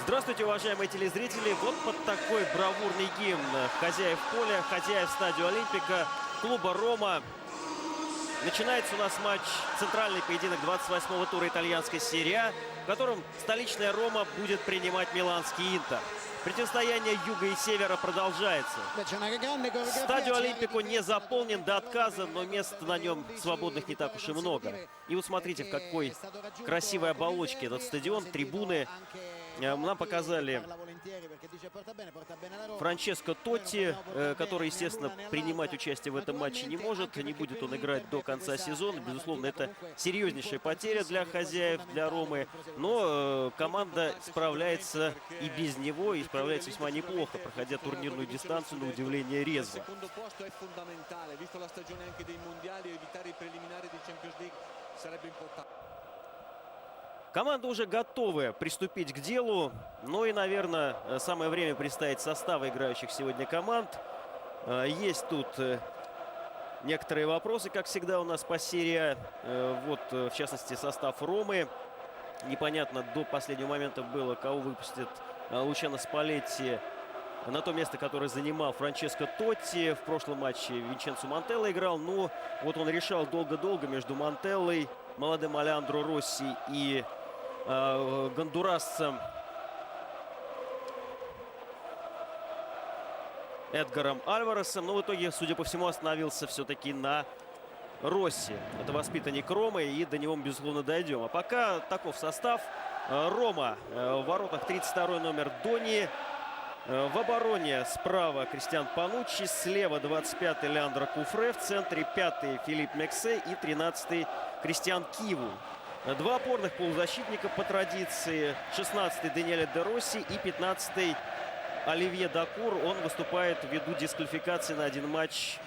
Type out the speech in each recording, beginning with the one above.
Здравствуйте, уважаемые телезрители. Вот под такой бравурный гимн хозяев поля, хозяев стадио Олимпика, клуба «Рома». Начинается у нас матч, центральный поединок 28-го тура итальянской серии А, в котором столичная «Рома» будет принимать миланский «Интер». Противостояние юга и севера продолжается. Стадио Олимпико не заполнен до отказа, но мест на нем свободных не так уж и много. И вот смотрите, в какой красивой оболочке этот стадион, трибуны. Нам показали Франческо Тотти, который, естественно, принимать участие в этом матче не может. Не будет он играть до конца сезона. Безусловно, это серьезнейшая потеря для хозяев, для Ромы. Но команда справляется и без него, и справляется весьма неплохо, проходя турнирную дистанцию, на удивление, резво. Команда уже готовы приступить к делу, но и, наверное, самое время представить составы играющих сегодня команд. Есть тут некоторые вопросы, как всегда у нас по серии А. Вот, в частности, состав Ромы. Непонятно до последнего момента было, кого выпустит Лучано Спалетти на то место, которое занимал Франческо Тотти. В прошлом матче Винченцо Монтелло играл, но вот он решал долго-долго между Монтеллой, молодым Алеандро Росси и гондурасцем Эдгаром Альваресом. Но в итоге, судя по всему, остановился все-таки на Росси. Это воспитанник Ромы, и до него мы, безусловно, дойдем. А пока таков состав. Рома в воротах 32-й номер Дони. В обороне справа Кристиан Пануччи, слева 25-й Леандро Куфре, в центре 5-й Филипп Мексе и 13-й Кристиан Киву. Два опорных полузащитника по традиции. 16-й Даниэле Де Росси и 15-й Оливье Дакур. Он выступает ввиду дисквалификации на один матч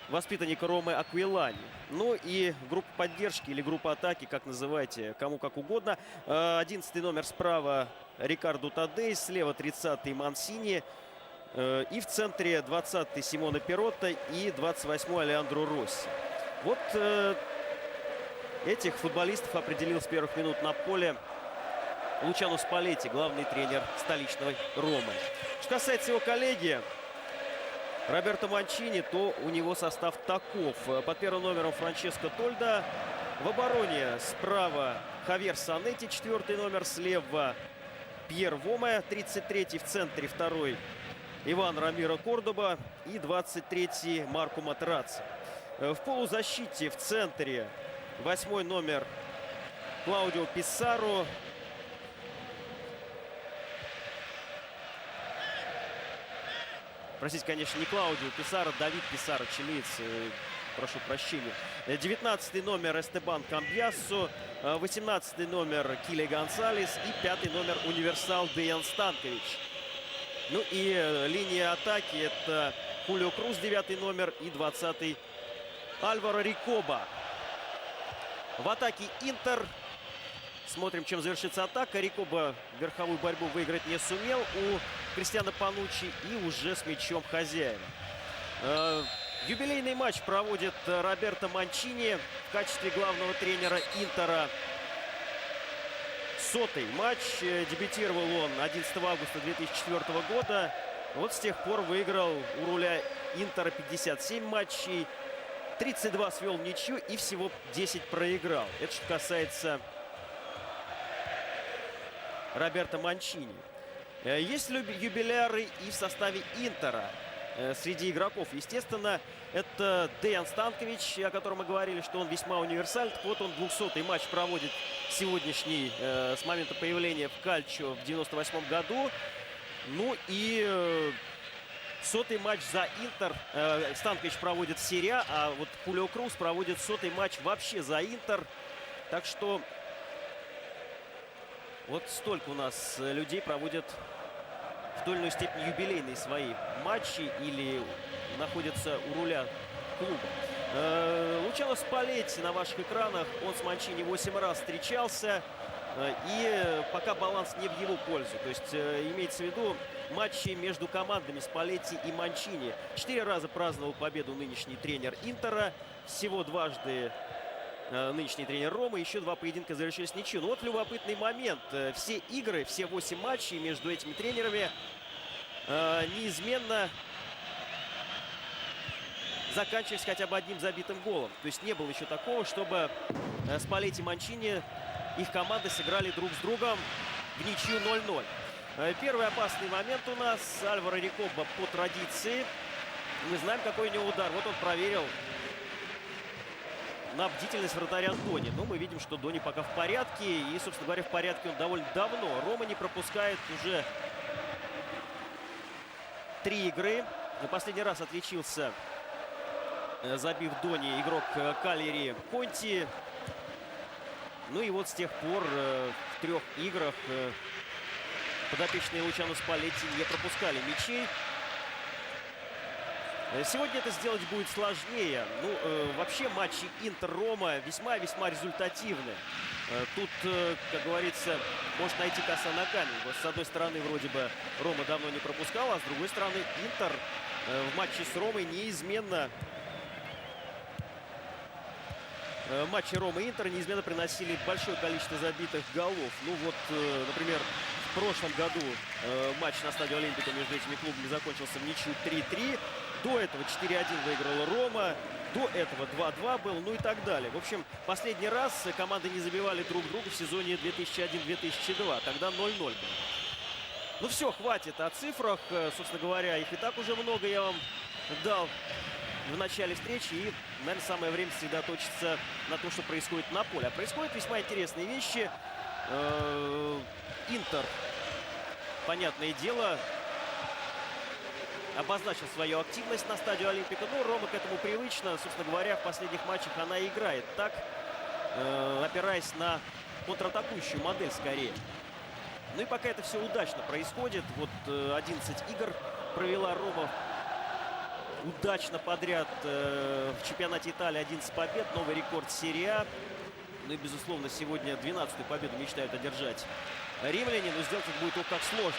воспитанника Ромы Аквилани. Ну и группа поддержки или группа атаки, как называйте, кому как угодно. 11-й номер справа Рикардо Тадей, слева 30-й Мансини. И в центре 20-й Симоне Перотто и 28-й Алеандро Росси. Вот этих футболистов определил с первых минут на поле Лучано Спалетти, главный тренер столичной Ромы. Что касается его коллеги Роберто Манчини, то у него состав таков. Под первым номером Франческо Тольдо. В обороне справа Хавьер Санетти, 4-й номер. Слева Пьер Воме, 33-й. В центре 2-й Иван Рамиро Кордоба и 23-й Марко Матерацци. В полузащите в центре 8-й номер Клаудио Писсаро. Простите, конечно, не Клаудио Писсаро, Давид Писсаро, чилиец. Прошу прощения. 19-й номер Эстебан Камбьяссо. 18-й номер Киле Гонсалес. И 5-й номер универсал Деян Станкович. Ну и линия атаки — это Хулио Круз, 9-й номер, и 20-й Альваро Рикоба. В атаке Интер. Смотрим, чем завершится атака. Рикоба верховую борьбу выиграть не сумел у Кристиано Пануччи и уже с мячом хозяина. Юбилейный матч проводит Роберто Манчини в качестве главного тренера Интера. 100-й матч. Дебютировал он 11 августа 2004 года. Вот с тех пор выиграл у руля Интера 57 матчей. 32 свел ничью и всего 10 проиграл. Это что касается Роберто Манчини. Есть юбиляры и в составе Интера. Среди игроков, естественно, это Деян Станкович, о котором мы говорили, что он весьма универсален. Вот он 200-й матч проводит сегодняшний с момента появления в Кальчо в 98 году. Ну и 100-й матч за Интер Станкович проводит в серии А вот Хулио Круз проводит 100-й матч вообще за Интер. Так что вот столько у нас людей проводят в той или иной степени юбилейные свои матчи или находятся у руля клуба. Лучано Спалетти на ваших экранах. Он с Манчини 8 раз встречался. И пока баланс не в его пользу. То есть имеется в виду матчи между командами Спалетти и Манчини. 4 раза праздновал победу нынешний тренер Интера. Всего дважды нынешний тренер Ромы. Еще 2 поединка завершились ничью. Ну вот любопытный момент. Все игры, все 8 матчей между этими тренерами неизменно заканчивались хотя бы одним забитым голом. То есть не было еще такого, чтобы Спалетти и Манчини, их команды сыграли друг с другом в ничью 0-0. Первый опасный момент у нас. Альваро Рекобба по традиции. Мы знаем, какой у него удар. Вот он проверил на бдительность вратаря Дони. Но мы видим, что Дони пока в порядке. И, собственно говоря, в порядке он довольно давно. Рома не пропускает уже 3 игры. Последний раз отличился, забив Дони, игрок Кальяри Конти. Ну и вот с тех пор в 3 играх подопечные Лучано Спалетти не пропускали мячей. Сегодня это сделать будет сложнее. Ну, вообще матчи Интер-Рома весьма-весьма результативны. Тут, как говорится, может найти коса на камень. Вот с одной стороны, вроде бы Рома давно не пропускал, а с другой стороны, Интер в матче с Ромой неизменно... Матчи Рома и Интер неизменно приносили большое количество забитых голов. Ну вот, например, в прошлом году матч на стадионе Олимпика между этими клубами закончился в ничью 3-3. До этого 4-1 выиграла Рома. До этого 2-2 был, ну и так далее. В общем, последний раз команды не забивали друг другу в сезоне 2001-2002. Тогда 0-0 был. Ну все, хватит о цифрах. Собственно говоря, их и так уже много я вам дал в начале встречи. И, наверное, самое время сосредоточиться на том, что происходит на поле. А происходят весьма интересные вещи. Интер, понятное дело, обозначил свою активность на стадию Олимпика. Но Рома к этому привычно. Собственно говоря, в последних матчах она играет так, опираясь на контратакующую модель скорее. Ну и пока это все удачно происходит. Вот 11 игр провела Рома удачно подряд в чемпионате Италии. 11 побед, новый рекорд серии А. Ну и, безусловно, сегодня 12-ю победу мечтают одержать римляне. Но сделать это будет ох как сложно.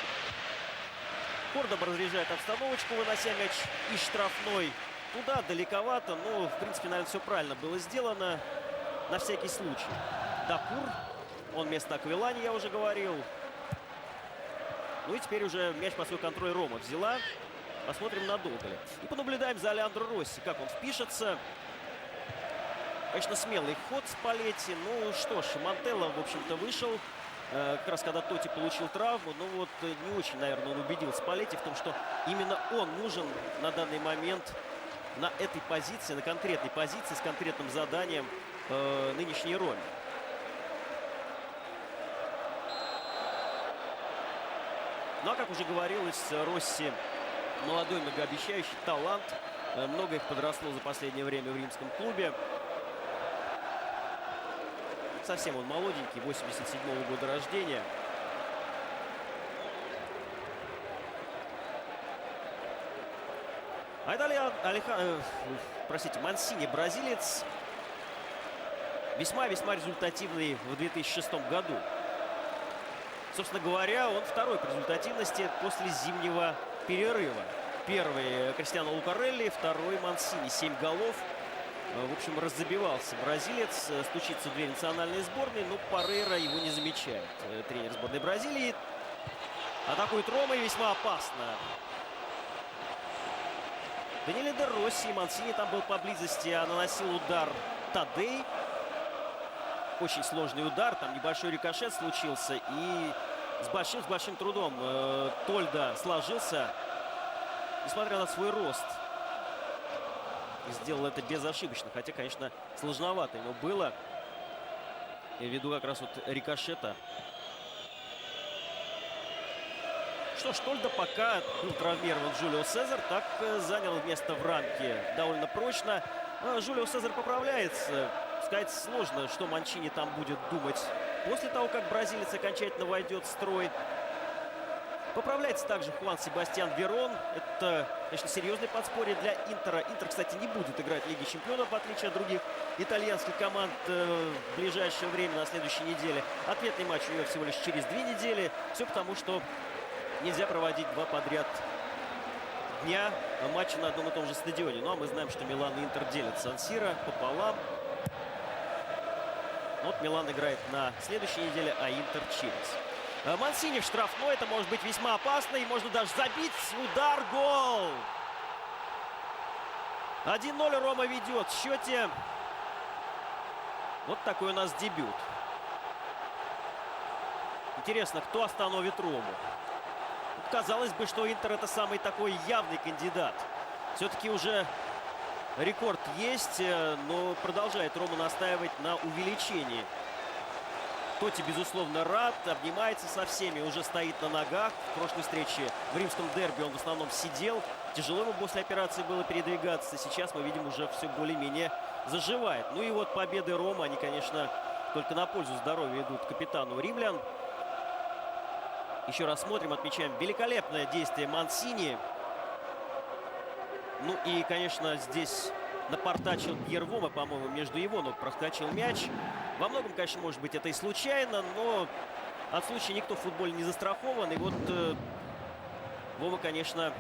Кордоба разряжает обстановочку, вынося мяч из штрафной. Туда далековато, но, в принципе, наверное, все правильно было сделано. На всякий случай. Дакур. Он вместо Аквилани, я уже говорил. Ну и теперь уже мяч по свой контроль Рома взяла. Посмотрим, надолго ли. И понаблюдаем за Леандро Росси, как он впишется. Конечно, смелый ход Спалетти. Ну что ж, Монтелло, в общем-то, вышел. Как раз когда Тоти получил травму. Ну вот не очень, наверное, он убедил Спалетти в том, что именно он нужен на данный момент на этой позиции, на конкретной позиции, с конкретным заданием нынешней Роме. Ну а как уже говорилось, Росси молодой, многообещающий талант. Много их подросло за последнее время в римском клубе. Совсем он молоденький, 87-го года рождения. А это Мансини, бразилец. Весьма-весьма результативный в 2006 году. Собственно говоря, он второй по результативности после зимнего перерыва. Первый Криштиану Лукарелли, второй Мансини. 7 голов. В общем, раззабивался бразилец. Стучится в дверь национальной сборной, но Парейра его не замечает. Тренер сборной Бразилии. Атакует Рома и весьма опасно. Даниэле де Росси. Мансини там был поблизости, а наносил удар Тадей. Очень сложный удар. Там небольшой рикошет случился. И с большим трудом Тольда сложился, несмотря на свой рост. Сделал это безошибочно. Хотя, конечно, сложновато ему было. Ввиду как раз вот рикошета. Что ж, Тольда пока был травмирован Жулио Сезар. Так занял место в рамке довольно прочно. Жулио Сезар поправляется. Сказать сложно, что Манчини там будет думать после того, как бразилец окончательно войдет в строй. Поправляется также Хуан Себастьян Верон. Это, конечно, серьезное подспорье для Интера. Интер, кстати, не будет играть в Лиге Чемпионов, в отличие от других итальянских команд в ближайшее время, на следующей неделе. Ответный матч у нее всего лишь через 2 недели. Все потому, что нельзя проводить 2 подряд дня матча на одном и том же стадионе. Ну, а мы знаем, что Милан и Интер делят Сан-Сиро пополам. Но вот Милан играет на следующей неделе, а Интер через. Мансини в штрафной. Это может быть весьма опасно. И можно даже забить. Удар, гол! 1-0 Рома ведет в счете. Вот такой у нас дебют. Интересно, кто остановит Рому? Казалось бы, что Интер это самый такой явный кандидат. Все-таки уже рекорд есть, но продолжает Рома настаивать на увеличении. Тоти, безусловно, рад, обнимается со всеми, уже стоит на ногах. В прошлой встрече в римском дерби он в основном сидел. Тяжело ему после операции было передвигаться. Сейчас мы видим, уже все более-менее заживает. Ну и вот победы Рома, они, конечно, только на пользу здоровья идут капитану римлян. Еще раз смотрим, отмечаем великолепное действие Мансини. Ну и, конечно, здесь напортачил Пьер Вома, по-моему, между его ног проскочил мяч. Во многом, конечно, может быть, это и случайно, но от случая никто в футболе не застрахован. И вот Вома, конечно,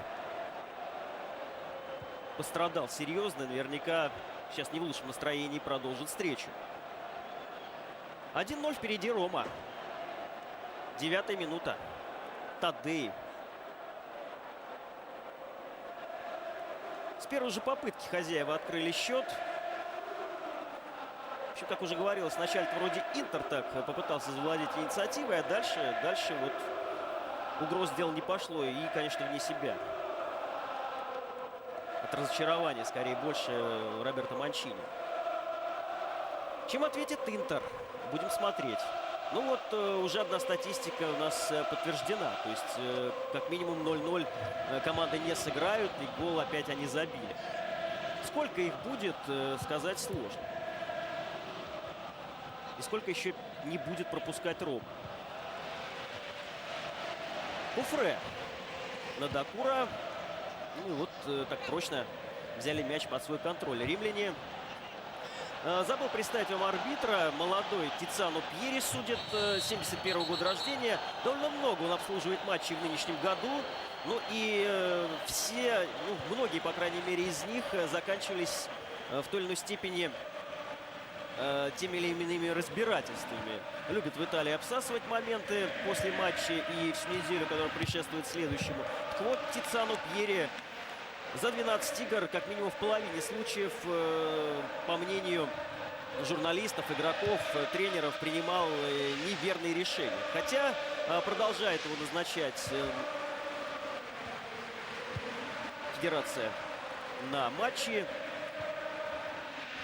пострадал серьезно. Наверняка сейчас не в лучшем настроении продолжит встречу. 1-0 впереди Рома. 9-я минута. Тадей. С первой же попытки хозяева открыли счет. В общем, как уже говорилось, сначала вроде Интер так попытался завладеть инициативой, а дальше вот угроз дела не пошло. И, конечно, вне себя. От разочарования, скорее, больше Роберто Манчини. Чем ответит Интер? Будем смотреть. Ну вот, уже одна статистика у нас подтверждена. То есть, как минимум 0-0 команды не сыграют, и гол опять они забили. Сколько их будет, сказать сложно. И сколько еще не будет пропускать Ром. Куфре на Дакура. Ну и вот так прочно взяли мяч под свой контроль римляне. Забыл представить вам арбитра. Молодой Тициано Пьери судит, 71-го года рождения. Довольно много он обслуживает матчей в нынешнем году. Ну и все, многие, по крайней мере, из них заканчивались в той или иной степени теми или иными разбирательствами. Любит в Италии обсасывать моменты после матча и всю неделю, которая предшествует следующему. Так вот, Тициано Пьери за 12 игр, как минимум в половине случаев, по мнению журналистов, игроков, тренеров, принимал неверные решения. Хотя продолжает его назначать федерация на матчи.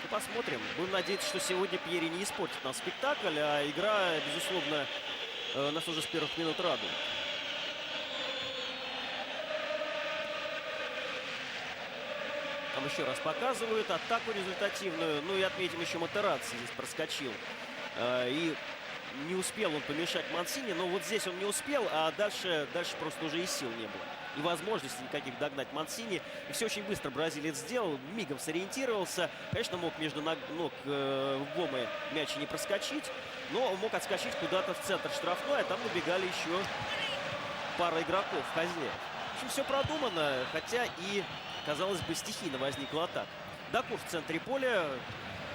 Ну, посмотрим. Будем надеяться, что сегодня Пьери не испортит нам спектакль, а игра, безусловно, нас уже с первых минут радует. Там еще раз показывают атаку результативную. Ну и отметим, еще Матерацци здесь проскочил. И не успел он помешать Мансини. Но вот здесь он не успел, а дальше просто уже и сил не было. И возможности никаких догнать Мансини. И все очень быстро бразилец сделал. Мигом сориентировался. Конечно, мог между ног Вомы мяча не проскочить. Но мог отскочить куда-то в центр штрафной. А там набегали еще пара игроков, хозяев. В общем, все продумано. Хотя и, казалось бы, стихийно возникла атака. Дакур в центре поля.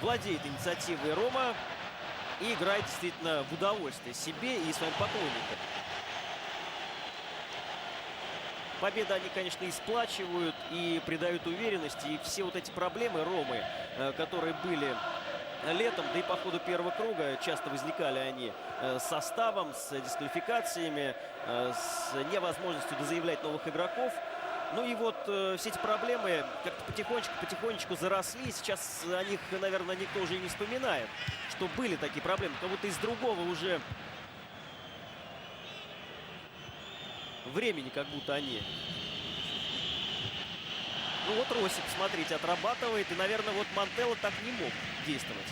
Владеет инициативой Рома. И играет действительно в удовольствие себе и своим поклонникам. Победы они, конечно, и сплачивают, и придают уверенности. И все вот эти проблемы Ромы, которые были летом, да и по ходу первого круга, часто возникали они с составом, с дисквалификациями, с невозможностью дозаявлять новых игроков. Ну и вот все эти проблемы как-то потихонечку заросли. Сейчас о них, наверное, никто уже и не вспоминает, что были такие проблемы. Как будто из другого уже времени, как будто они. Ну вот Росси, посмотрите, отрабатывает. И, наверное, вот Монтелло так не мог действовать.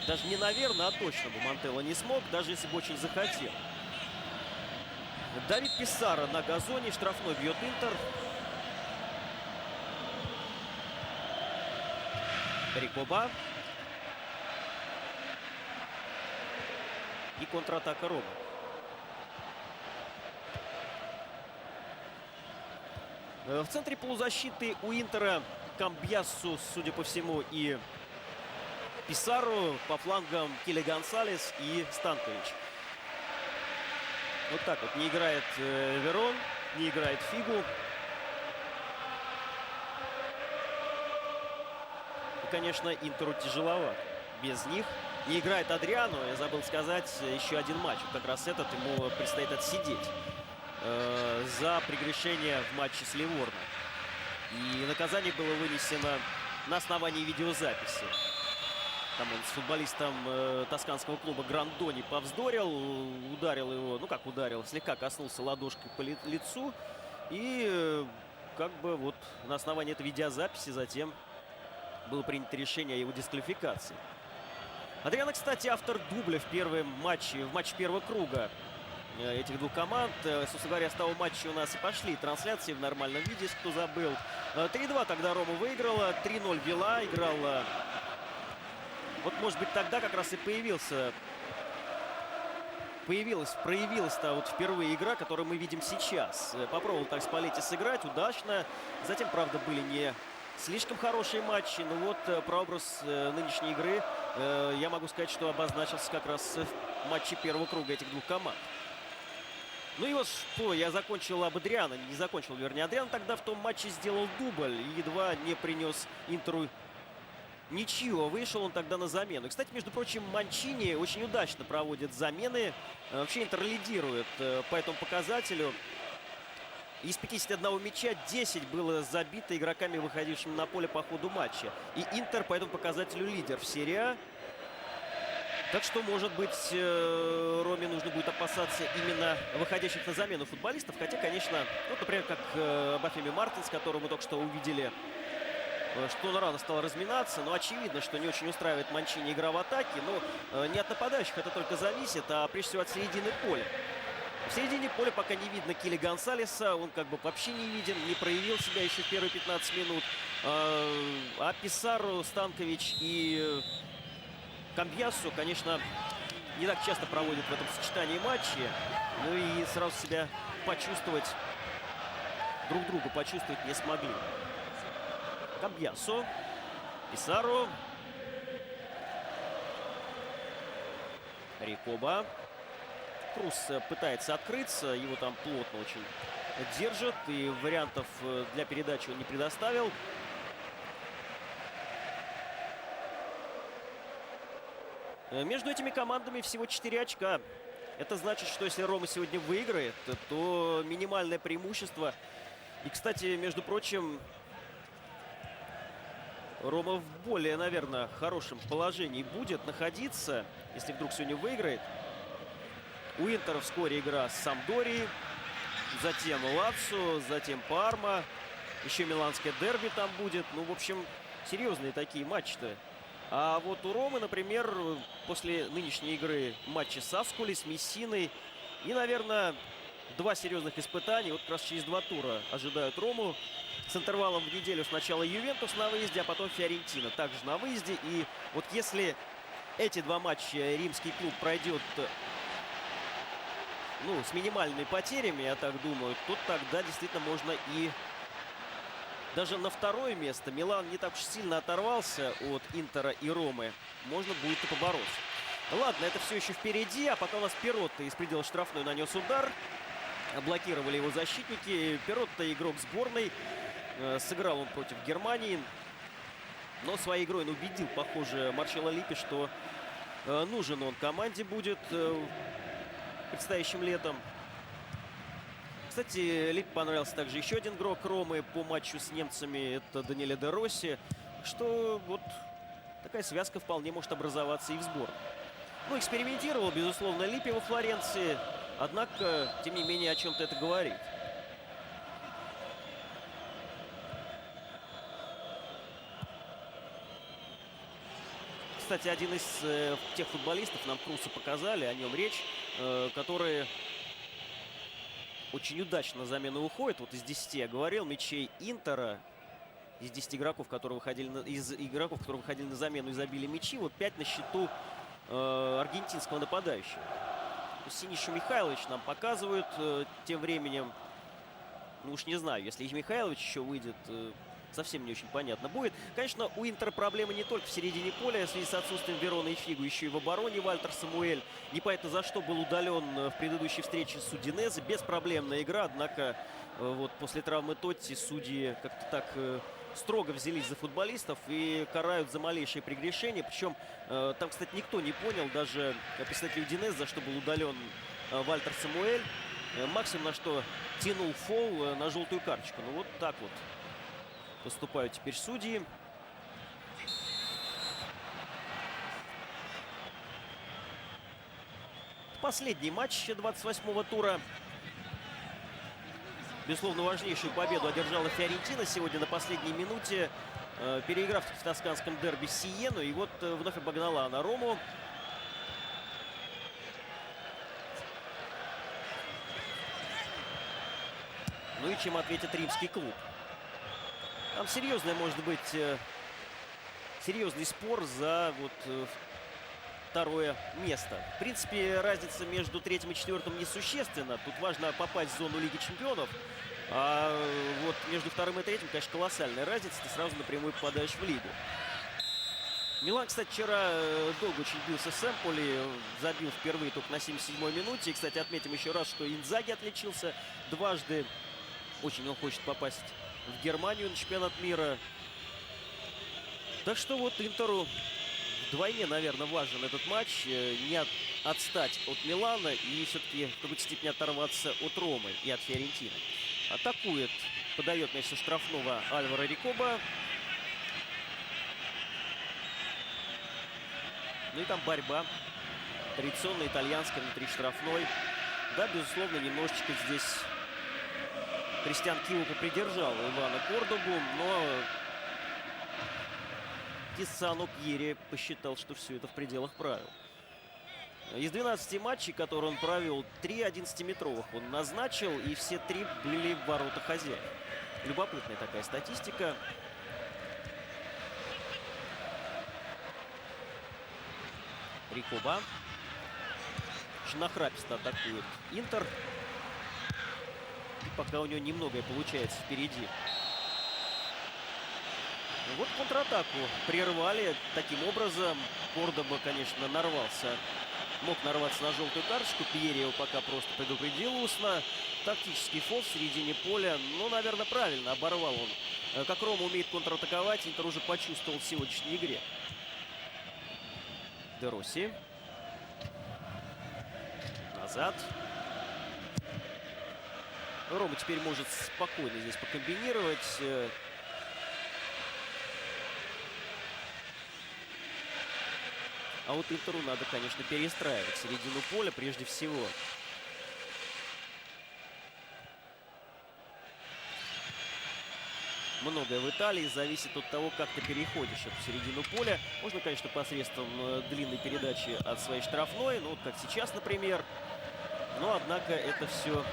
Даже не наверное, а точно бы Монтелло не смог, даже если бы очень захотел. Давид Писсаро на газоне. Штрафной бьет Интер. Рикоба. И контратака Рома. В центре полузащиты у Интера Камбьяссу, судя по всему, и Писару, по флангам Килли Гонсалес и Станкович. Вот так вот. Не играет Верон, не играет Фигу. И, конечно, Интеру тяжеловато без них. Не играет Адриано, я забыл сказать, еще один матч. Вот как раз этот ему предстоит отсидеть за прегрешение в матче с Ливорно. И наказание было вынесено на основании видеозаписи. Там он с футболистом тосканского клуба Грандони повздорил, ударил его, ну как ударил, слегка коснулся ладошкой по лицу. И как бы вот на основании этой видеозаписи затем было принято решение о его дисквалификации. Адриано, кстати, автор дубля в матче первого круга этих двух команд. Собственно говоря, с того матча у нас и пошли трансляции в нормальном виде, если кто забыл. 3-2 тогда Рома выиграла, 3-0 вела, играла. Вот, может быть, тогда как раз и проявилась-то вот впервые игра, которую мы видим сейчас. Попробовал так Спалетти сыграть удачно. Затем, правда, были не слишком хорошие матчи. Но вот прообраз нынешней игры, я могу сказать, что обозначился как раз в матче первого круга этих двух команд. Ну и вот что, я закончил об Адриано. Не закончил, вернее. Адриано тогда в том матче сделал дубль и едва не принес Интеру ничего. Вышел он тогда на замену. И, кстати, между прочим, Манчини очень удачно проводит замены. Вообще Интер лидирует по этому показателю. Из 51 мяча 10 было забито игроками, выходившими на поле по ходу матча. И Интер по этому показателю лидер в серии А. Так что, может быть, Роме нужно будет опасаться именно выходящих на замену футболистов. Хотя, конечно, вот, например, как Бафеми Мартинс, которого мы только что увидели, что он рано стал разминаться. Но очевидно, что не очень устраивает Манчини игра в атаке. Но не от нападающих это только зависит, а прежде всего от середины поля. В середине поля пока не видно Килли Гонсалеса. Он как бы вообще не виден, не проявил себя еще в первые 15 минут. А Писару, Станкович и Камбьясо, конечно, не так часто проводят в этом сочетании матчи. Ну и сразу себя друг друга почувствовать не смогли. Камбьясо, Писару, Рикоба. Крус пытается открыться, его там плотно очень держат. И вариантов для передачи он не предоставил. Между этими командами всего 4 очка. Это значит, что если Рома сегодня выиграет, то минимальное преимущество. И, кстати, между прочим, Рома в более, наверное, хорошем положении будет находиться, если вдруг сегодня выиграет. У Интера вскоре игра с Самдорией, затем Лацио, затем Парма. Еще миланское дерби там будет. Ну, в общем, серьезные такие матчи-то. А вот у Ромы, например, после нынешней игры матчи с Аскули, с Мессиной и, наверное, 2 серьезных испытаний. Вот как раз через 2 тура ожидают Рому. С интервалом в неделю сначала Ювентус на выезде, а потом Фиорентина также на выезде. И вот если эти 2 матча римский клуб пройдет, ну, с минимальными потерями, я так думаю, то тогда действительно можно и даже на второе место. Милан не так уж сильно оторвался от Интера и Ромы. Можно будет и побороться. Ладно, это все еще впереди. А пока у нас Перотто из предела штрафной нанес удар. Блокировали его защитники. Перотто игрок сборной. Сыграл он против Германии. Но своей игрой он убедил, похоже, Марчелло Липпи, что нужен он команде будет предстоящим летом. Кстати, Липпи понравился также еще один игрок Ромы по матчу с немцами. Это Даниэле де Росси. Что вот такая связка вполне может образоваться и в сборной. Ну, экспериментировал, безусловно, Липпи во Флоренции. Однако, тем не менее, о чем-то это говорит. Кстати, один из тех футболистов, нам Круса показали, о нем речь, которые очень удачно на замену уходят. Вот из 10, я говорил, мячей Интера, из 10 игроков, которые выходили на замену и забили мячи, вот 5 на счету аргентинского нападающего. Синишу Михайлович нам показывают тем временем. Ну уж не знаю, если Михайлович еще выйдет совсем не очень понятно будет. Конечно, у Интера проблемы не только в середине поля, в связи с отсутствием Верона и Фигу, еще и в обороне Вальтер Самуэль. Непонятно за что был удален в предыдущей встрече с Удинезе. Беспроблемная игра, однако вот после травмы Тотти судьи как-то так строго взялись за футболистов и карают за малейшие прегрешения. Причем там, кстати, никто не понял, даже представитель Удинезе, за что был удален Вальтер Самуэль. Максимум, на что тянул фол, на желтую карточку. Ну вот так вот поступают теперь судьи. Последний матч 28-го тура. Безусловно, важнейшую победу одержала Фиорентина сегодня на последней минуте, переиграв в тосканском дерби Сиену. И вот вновь обогнала она Рому. Ну и чем ответит римский клуб. Там серьезный, может быть, серьезный спор за вот второе место. В принципе, разница между третьим и четвертым несущественна. Тут важно попасть в зону Лиги чемпионов. А вот между вторым и третьим, конечно, колоссальная разница. Ты сразу напрямую попадаешь в Лигу. Милан, кстати, вчера долго очень бился с Эмполи. Забил впервые только на 77-й минуте. И, кстати, отметим еще раз, что Инзаги отличился дважды. Очень он хочет попасть в Германию на чемпионат мира. Так что вот Интеру вдвойне, наверное, важен этот матч. Не отстать от Милана и все-таки в какой-то степени оторваться от Ромы и от Фиорентины. Атакует, подает мяч со штрафного Альваро Рикоба. Ну и там борьба. Традиционная итальянская внутри штрафной. Да, безусловно, немножечко здесь Кристиан Кио попридержал Ивана Кордобу, но Тиссано Пьери посчитал, что все это в пределах правил. Из 12 матчей, которые он провел, 3 11-метровых он назначил, и все 3 были в воротах хозяев. Любопытная такая статистика. Рикоба. Очень нахраписто атакует Интер. И пока у него немногое получается впереди. Вот контратаку прервали таким образом. Кордоба, конечно, мог нарваться на желтую карточку. Пьери его пока просто предупредил устно. Тактический фол в середине поля. Ну, наверное, правильно оборвал он. Как Рома умеет контратаковать, Интер уже почувствовал в сегодняшней игре. Де Росси. Назад. Рома теперь может спокойно здесь покомбинировать. А вот Интеру надо, конечно, перестраивать середину поля прежде всего. Многое в Италии зависит от того, как ты переходишь эту середину поля. Можно, конечно, посредством длинной передачи от своей штрафной. Ну, вот как сейчас, например. Но, однако, это все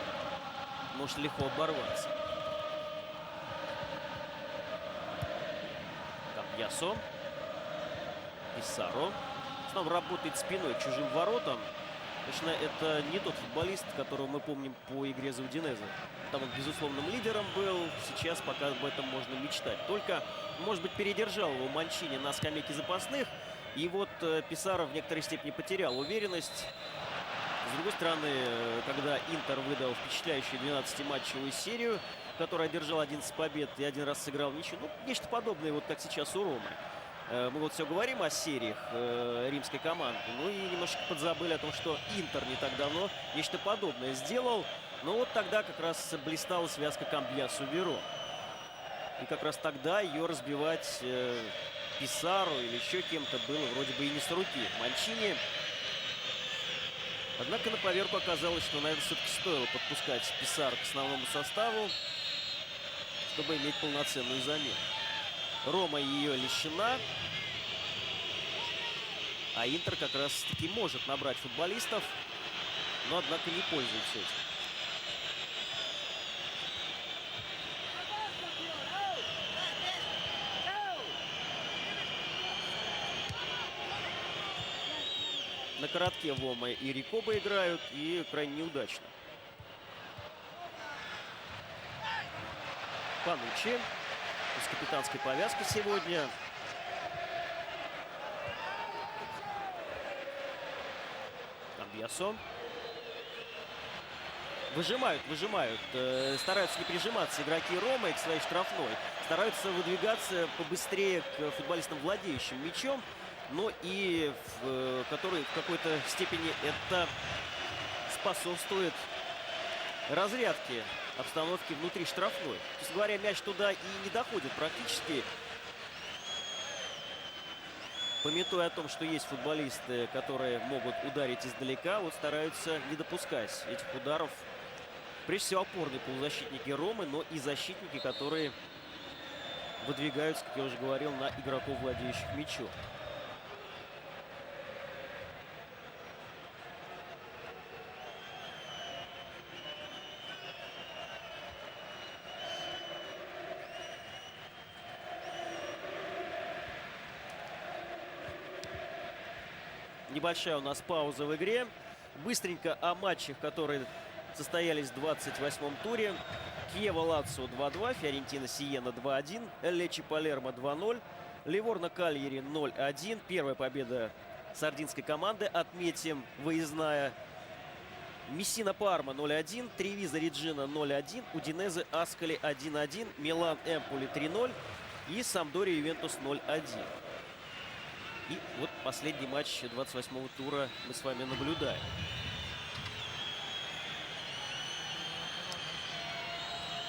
может легко оборваться. Камбьясо. Писаро. Снова работает спиной к чужим воротам. Конечно, это не тот футболист, которого мы помним по игре за Удинезе. Там он безусловным лидером был. Сейчас пока об этом можно мечтать. Только, может быть, передержал его Манчини на скамейке запасных. И вот Писаро в некоторой степени потерял уверенность. С другой стороны, когда Интер выдал впечатляющую 12-матчевую серию, которая одержала 11 побед и один раз сыграл ничью, ну, нечто подобное, вот как сейчас у Ромы. Мы вот все говорим о сериях римской команды, ну и немножко подзабыли о том, что Интер не так давно нечто подобное сделал. Но вот тогда как раз блистала связка Камбьясо-Верон. И как раз тогда ее разбивать Писаро или еще кем-то было вроде бы и не с руки. Манчини. Однако на поверку оказалось, что, наверное, все-таки стоило подпускать Писаро к основному составу, чтобы иметь полноценную замену. Рома ее лишена. А Интер как раз-таки может набрать футболистов, но, однако, не пользуется этим. На коротке Вома и Рикоба играют, и крайне неудачно. Пануччи. с капитанской повязкой сегодня. Камбьясо. Выжимают. Стараются не прижиматься игроки Ромы к своей штрафной. Стараются выдвигаться побыстрее к футболистам, владеющим мячом. Но и в какой-то степени это способствует разрядке обстановки внутри штрафной. То есть говоря, мяч туда и не доходит практически. Памятуя о том, что есть футболисты, которые могут ударить издалека, вот стараются не допускать этих ударов. Прежде всего опорные полузащитники Ромы, но и защитники, которые выдвигаются, как я уже говорил, на игроков, владеющих мячом. Небольшая у нас пауза в игре. Быстренько о матчах, которые состоялись в 28-м туре. Киево-Лацио 2-2, Фиорентина-Сиена 2-1, Лечи-Палермо 2-0, Ливорно-Кальяри 0-1. Первая победа сардинской команды, отметим, выездная. Мессина-Парма 0-1, Тревиза-Реджина 0-1, Удинезе-Аскали 1-1, Милан-Эмполи 3-0 и Сампдория-Ювентус 0-1. И вот последний матч 28-го тура мы с вами наблюдаем.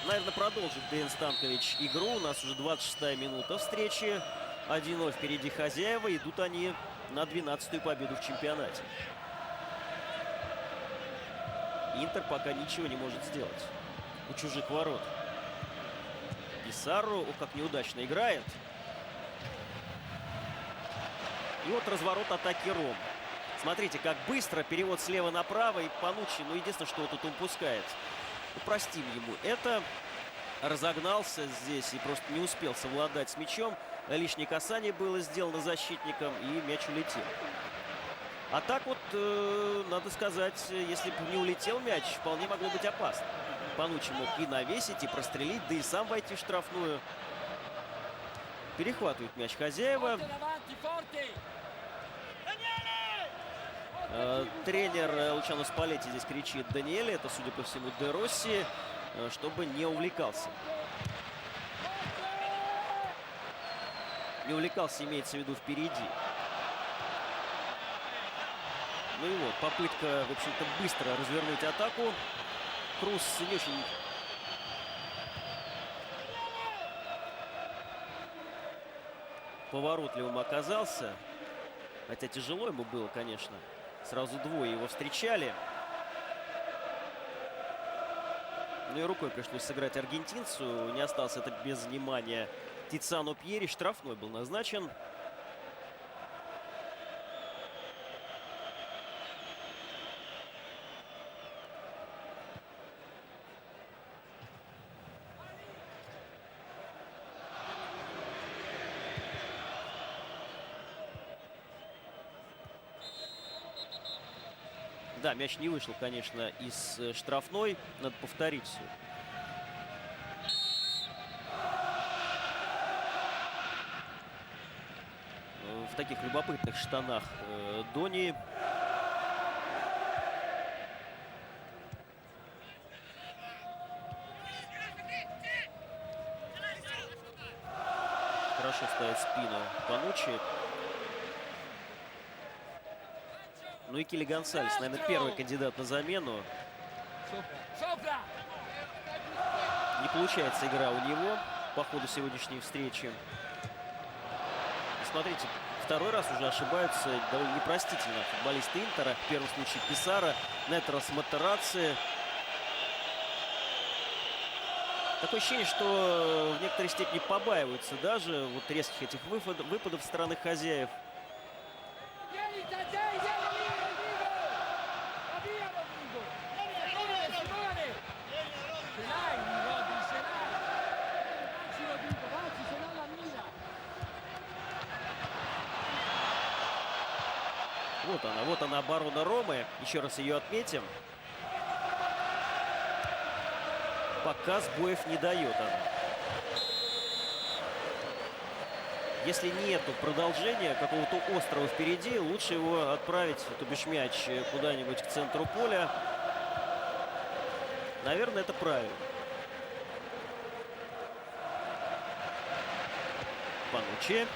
Наверное, продолжит Деян Станкович игру. У нас уже 26-я минута встречи. 1-0 впереди хозяева. Идут они на 12-ю победу в чемпионате. Интер пока ничего не может сделать у чужих ворот. Писарро, как неудачно играет. И вот разворот атаки Ром. Смотрите, как быстро перевод слева направо. И Пануччи, ну, единственное, что тут он упускает. Простим ему это. Разогнался здесь и просто не успел совладать с мячом. Лишнее касание было сделано защитником, и мяч улетел. А так вот, надо сказать, если бы не улетел мяч, вполне могло быть опасно. Пануччи мог и навесить, и прострелить, да и сам войти в штрафную. Перехватывает мяч хозяева. Тренер Лучано Спалетти здесь кричит Даниэле, это, судя по всему, Де Росси, чтобы не увлекался. Не увлекался, имеется в виду, впереди. Ну и вот, попытка, в общем-то, быстро развернуть атаку. Круз не очень поворотливым оказался. Хотя тяжело ему было, конечно. Сразу двое его встречали. Ну и рукой пришлось сыграть аргентинцу. Не остался это без внимания Тициано Пьери. Штрафной был назначен. Да, мяч не вышел, конечно, из штрафной. Надо повторить все. В таких любопытных штанах Дони. Хорошо ставит спину Пануччи. Ну и Кили Гонсалес, наверное, первый кандидат на замену. Не получается игра у него по ходу сегодняшней встречи. И смотрите, второй раз уже ошибаются довольно непростительно футболисты Интера. В первом случае Писарро, на этот раз Матерацци. Такое ощущение, что в некоторой степени побаиваются даже вот резких этих выпадов со стороны хозяев. Вот она оборона Ромы. Еще раз ее отметим. Пока сбоев не дает она. если нету продолжения какого-то острова впереди, лучше его отправить, то бишь мяч, куда-нибудь к центру поля. Наверное, это правильно. Панучи.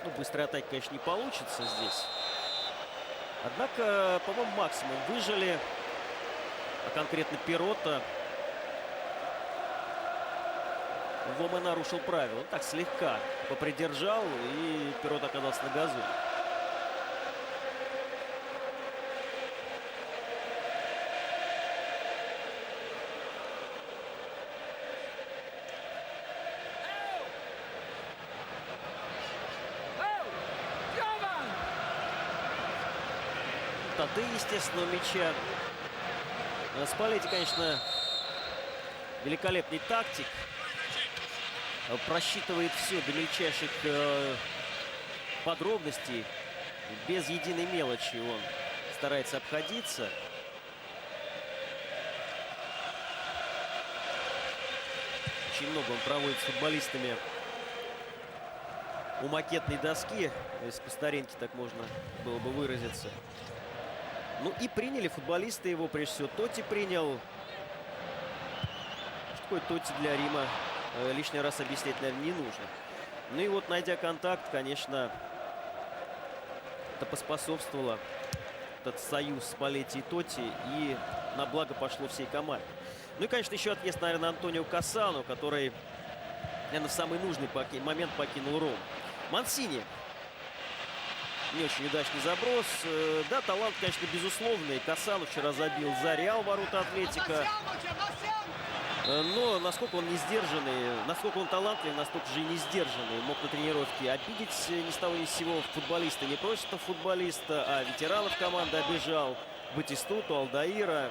Ну, быстрой атаки, конечно, не получится здесь. Однако, по-моему, максимум выжили. А конкретно Пирота. Вома нарушил правила. Он так слегка попридержал, и Пирот оказался на газу. Тады, естественно, у мяча. Спалетти, конечно, великолепный тактик. Просчитывает все до мельчайших подробностей. Без единой мелочи он старается обходиться. Очень много он проводит с футболистами у макетной доски, если по старинке так можно было бы выразиться. Ну и приняли футболисты его, прежде всего. Тотти принял. Что такое Тотти для Рима? Лишний раз объяснять, наверное, не нужно. Ну и вот, найдя контакт, конечно, это поспособствовало, этот союз Спалетти и Тотти, и на благо пошло всей команде. Ну и, конечно, еще отъезд, наверное, Антонио Кассано, который, наверное, в самый нужный момент покинул Рому. Мансини. Не очень удачный заброс. Да, талант, конечно, безусловный. Кассано вчера забил за Реал ворота Атлетико. Но насколько он не сдержанный, насколько он талантливый, настолько же и не сдержанный. Мог на тренировке обидеть ни с того ни с сего футболиста. Не просто футболиста, а ветеранов команды обижал. Батистуту, Алдаира.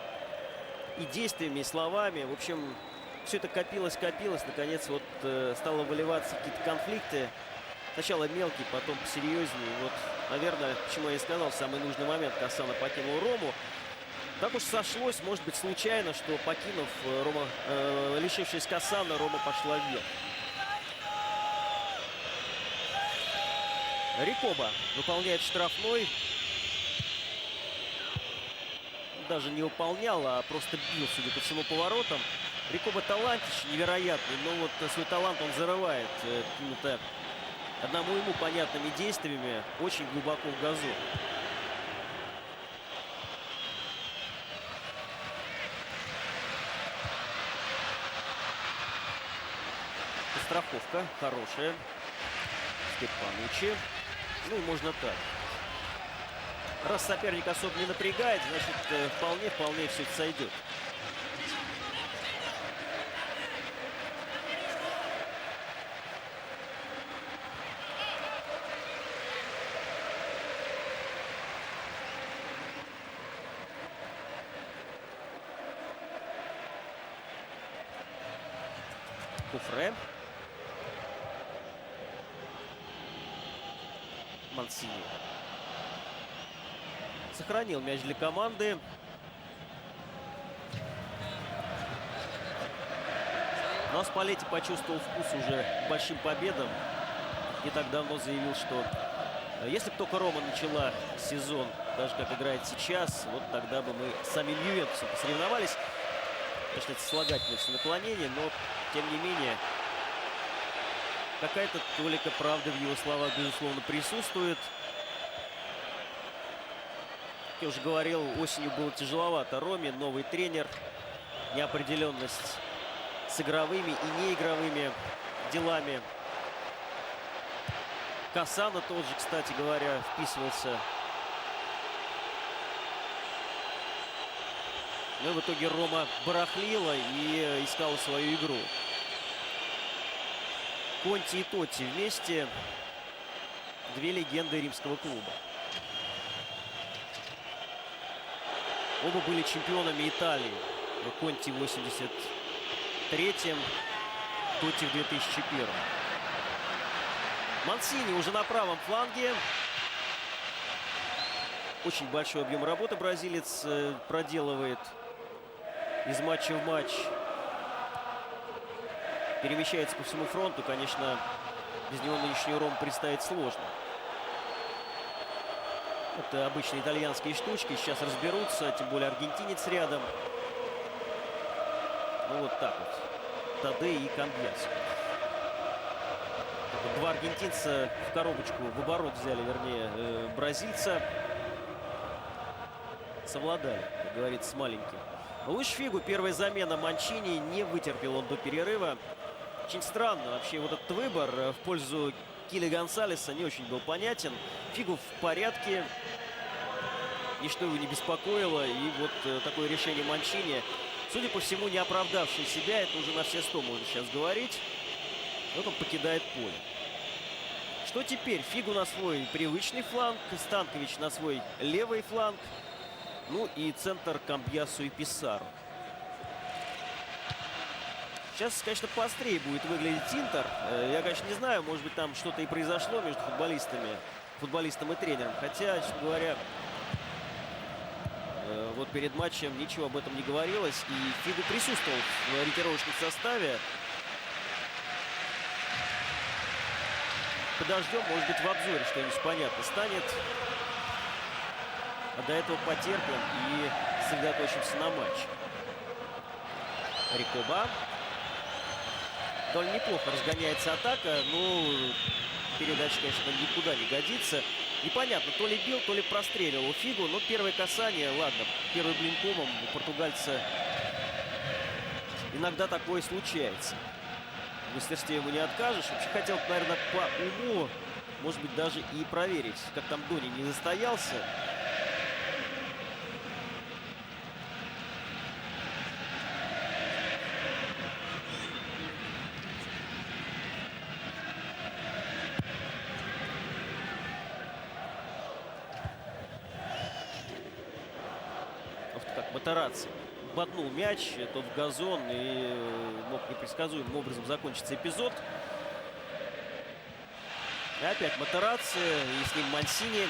И действиями, и словами. В общем, все это копилось. Наконец, вот стало выливаться какие-то конфликты. Сначала мелкий, потом посерьезнее. Вот, наверное, почему я и сказал, в самый нужный момент Кассано покинул Рому. Так уж сошлось, может быть, случайно, что, покинув Рома, лишившись Кассано, Рома пошла вверх. Рикоба выполняет штрафной. Даже не выполнял, а просто бил, судя по всему, поворотом. Рикоба талантище невероятный, но вот свой талант он зарывает какими-то одному ему понятными действиями очень глубоко в газон. Страховка хорошая. Степанучи. Ну и можно так. Раз соперник особо не напрягает, значит, вполне все это сойдет. Куфре. Мансини. Сохранил мяч для команды. Но Спалетти почувствовал вкус уже к большим победам. Не так давно заявил, что если бы только Рома начала сезон, даже как играет сейчас, вот тогда бы мы с самим Ювентусом посоревновались. Конечно, это слагательное все наклонение, но тем не менее какая-то толика правды в его словах, безусловно, присутствует. Как я уже говорил, осенью было тяжеловато Роме. Новый тренер, неопределенность с игровыми и неигровыми делами. Кассано тоже, кстати говоря, вписывался. Но в итоге Рома барахлила и искала свою игру. Конти и Тотти вместе. Две легенды римского клуба. Оба были чемпионами Италии. Конти в 83-м, Тотти в 2001-м. Мансини уже на правом фланге. Очень большой объем работы бразилец проделывает из матча в матч. перемещается по всему фронту. Конечно, без него нынешнюю Рому представить сложно. Это обычные итальянские штучки. Сейчас разберутся, тем более аргентинец рядом. Ну вот так вот. Таде и Камбьясо. Два аргентинца в коробочку, в оборот взяли, вернее, бразильца. Совладали, как говорится, с маленьким. Луиш Фигу, первая замена Манчини, не вытерпел он до перерыва. Очень странно вообще вот этот выбор в пользу Кили Гонсалеса не очень был понятен. Фигу в порядке, ничто его не беспокоило. И вот такое решение Манчини, судя по всему, не оправдавший себя. Это уже на все 100 можно сейчас говорить. Вот он покидает поле. Что теперь? Фигу на свой привычный фланг, Станкович на свой левый фланг. Ну и центр Камбьясо и Писаро. Сейчас, конечно, поострее будет выглядеть Интер. Я, конечно, не знаю, может быть, там что-то и произошло между футболистом и тренером. Хотя, честно говоря, вот перед матчем ничего об этом не говорилось. И Фигу присутствовал в ориентировочном составе. Подождем, может быть, в обзоре что-нибудь понятно станет. А до этого потерпим и сосредоточимся на матче. Рикоба. Довольно неплохо разгоняется атака, но передача, конечно, никуда не годится. Непонятно, то ли бил, то ли простреливал Фигу, но первое касание, ладно, первый блинкомом у португальца иногда такое случается. В мастерстве ему не откажешь. Вообще хотел, наверное, по уму, может быть, даже и проверить, как там Дони не застоялся. Матарацци ботнул мяч, тот в газон, и мог непредсказуемым образом закончиться эпизод. И опять Матарацци, и с ним Мансини.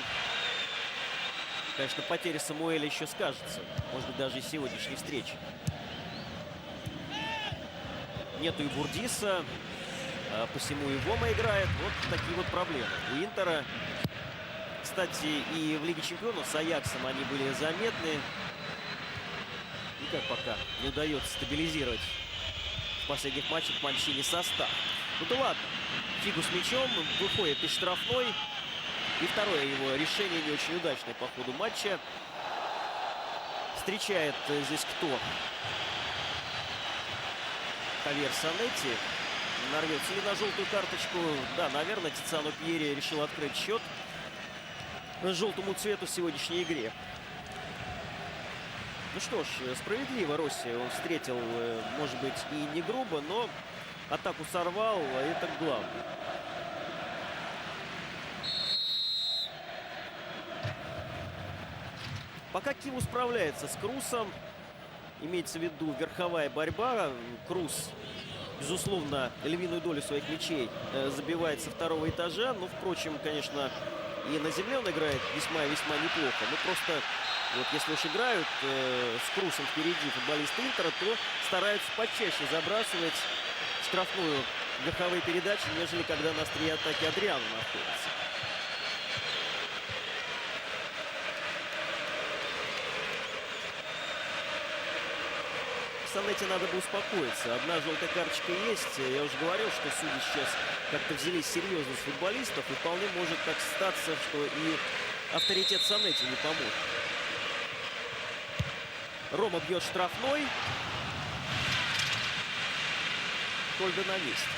Конечно, потеря Самуэля еще скажется. Может быть, даже и сегодняшней встречи. Нету и Бурдиса. Посему и Вома играет. Вот такие вот проблемы у Интера. Кстати, и в Лиге Чемпионов с Аяксом они были заметны. Никак пока не удается стабилизировать в последних матчах Манчини состав. Ну да ладно. Фигу с мячом, выходит из штрафной. И второе его решение не очень удачное по ходу матча. Встречает здесь кто? Хавьер Санетти. Нарвется ли на желтую карточку? Да, наверное, Тициано Пьери решил открыть счет желтому цвету в сегодняшней игре. Ну что ж, справедливо Росси он встретил, может быть, и не грубо, но атаку сорвал, а это главное. Пока Киву справляется с Крусом, имеется в виду верховая борьба. Крус, безусловно, львиную долю своих мячей забивает со второго этажа. Но, впрочем, конечно, и на земле он играет весьма и весьма неплохо. Ну, просто... Вот если уж играют с Крусом впереди футболисты Интера, то стараются почаще забрасывать штрафную верховые передачи, нежели когда на острие атаки Адриано находится. Санетти надо бы успокоиться. Одна желтая карточка есть. Я уже говорил, что судьи сейчас как-то взялись серьезно с футболистов. И вполне может так статься, что и авторитет Санетти не поможет. Рома бьет штрафной. Тольдо на месте.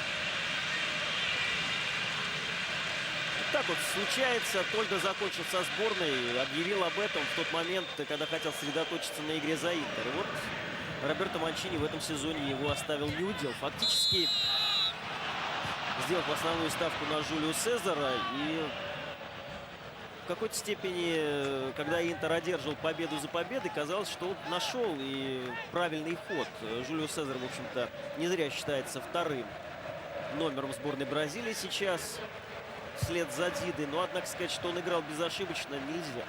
Так вот случается. Тольдо закончил со сборной. Объявил об этом в тот момент, когда хотел сосредоточиться на игре за Интер. И вот Роберто Манчини в этом сезоне его оставил неудел. Фактически сделав основную ставку на Жулио Сезара. И в какой-то степени, когда Интер одерживал победу за победой, казалось, что он нашел и правильный ход. Жулио Сезар, в общем-то, не зря считается вторым номером сборной Бразилии сейчас, вслед за Дидой. Но, однако, сказать, что он играл безошибочно, нельзя.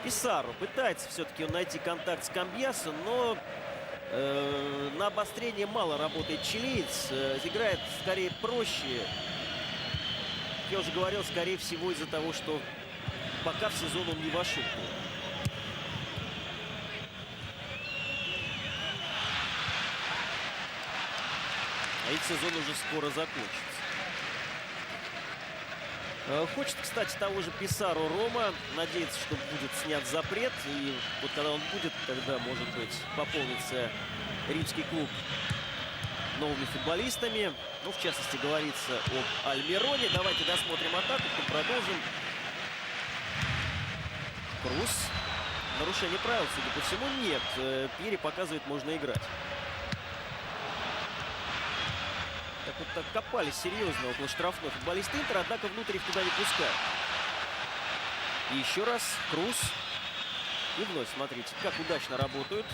Писаро пытается все-таки найти контакт с Камбьясо, но На обострение мало работает чилиец. Играет скорее проще. Я уже говорил, скорее всего, из-за того, что пока в сезон он не вошел. А ведь сезон уже скоро закончится. Хочет, кстати, того же Писаро Рома. Надеется, что будет снят запрет. И вот когда он будет, тогда, может быть, пополнится римский клуб новыми футболистами. Ну, в частности, говорится об Альмироне. Давайте досмотрим атаку, потом продолжим. Крус. Нарушение правил, судя по всему, нет. Пьери показывает, можно играть. Так вот так копались серьезно около штрафной футболисты Интера, однако внутрь их туда не пускают. И еще раз Крус. И вновь, смотрите, как удачно работают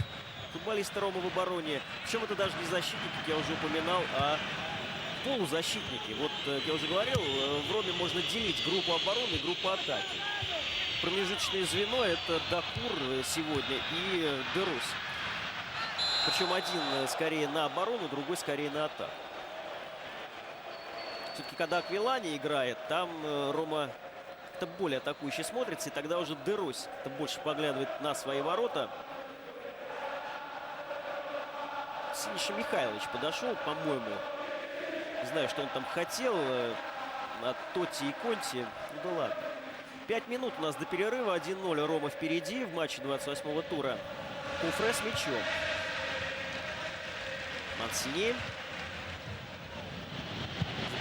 футболисты Ромы в обороне. Причем это даже не защитники, как я уже упоминал, а полузащитники. Вот, как я уже говорил, в Роме можно делить группу обороны и группу атаки. Промежуточное звено — это Дакур сегодня и Де Росси. Причем один скорее на оборону, другой скорее на атаку. Все-таки, когда Аквилани играет, там Рома как-то более атакующе смотрится. И тогда уже Де Росси больше поглядывает на свои ворота. Синиша Михайлович подошел, по-моему. Не знаю, что он там хотел от Тотти и Конти. Ну да ладно. 5 минут у нас до перерыва. 1-0 Рома впереди в матче 28-го тура. Куфре с мячом. Мансини.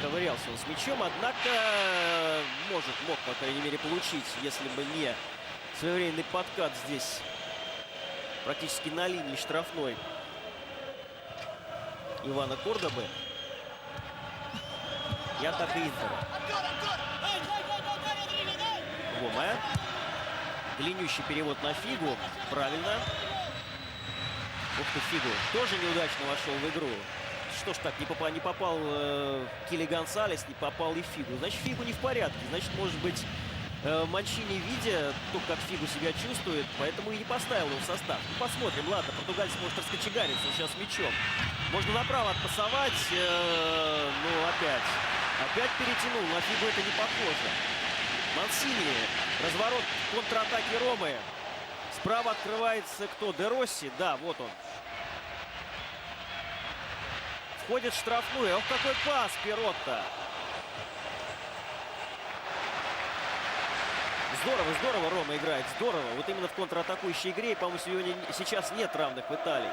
Ковырялся он с мячом, однако мог, по крайней мере, получить, если бы не своевременный подкат здесь практически на линии штрафной Ивана Кордобы. И атака Интера. Гома. Длиннющий перевод на Фигу. Правильно. Ух ты, Фигу тоже неудачно вошел в игру. Что ж так, не попал Килли Гонсалес, не попал и Фигу. Значит, Фигу не в порядке. Значит, может быть, Манчини, видя то, как Фигу себя чувствует, поэтому и не поставил его в состав. Ну, посмотрим. Ладно, португальец может раскочегариться сейчас с мячом. Можно направо отпасовать, но опять перетянул. На Фигу это не похоже. Мансини. Разворот контратаки Ромы. Справа открывается кто? Де Росси. Да, вот он. Входит в штрафную. Ох, какой пас Перотто. Здорово Рома играет. Здорово. Вот именно в контратакующей игре. По-моему, сегодня сейчас нет равных в Италии.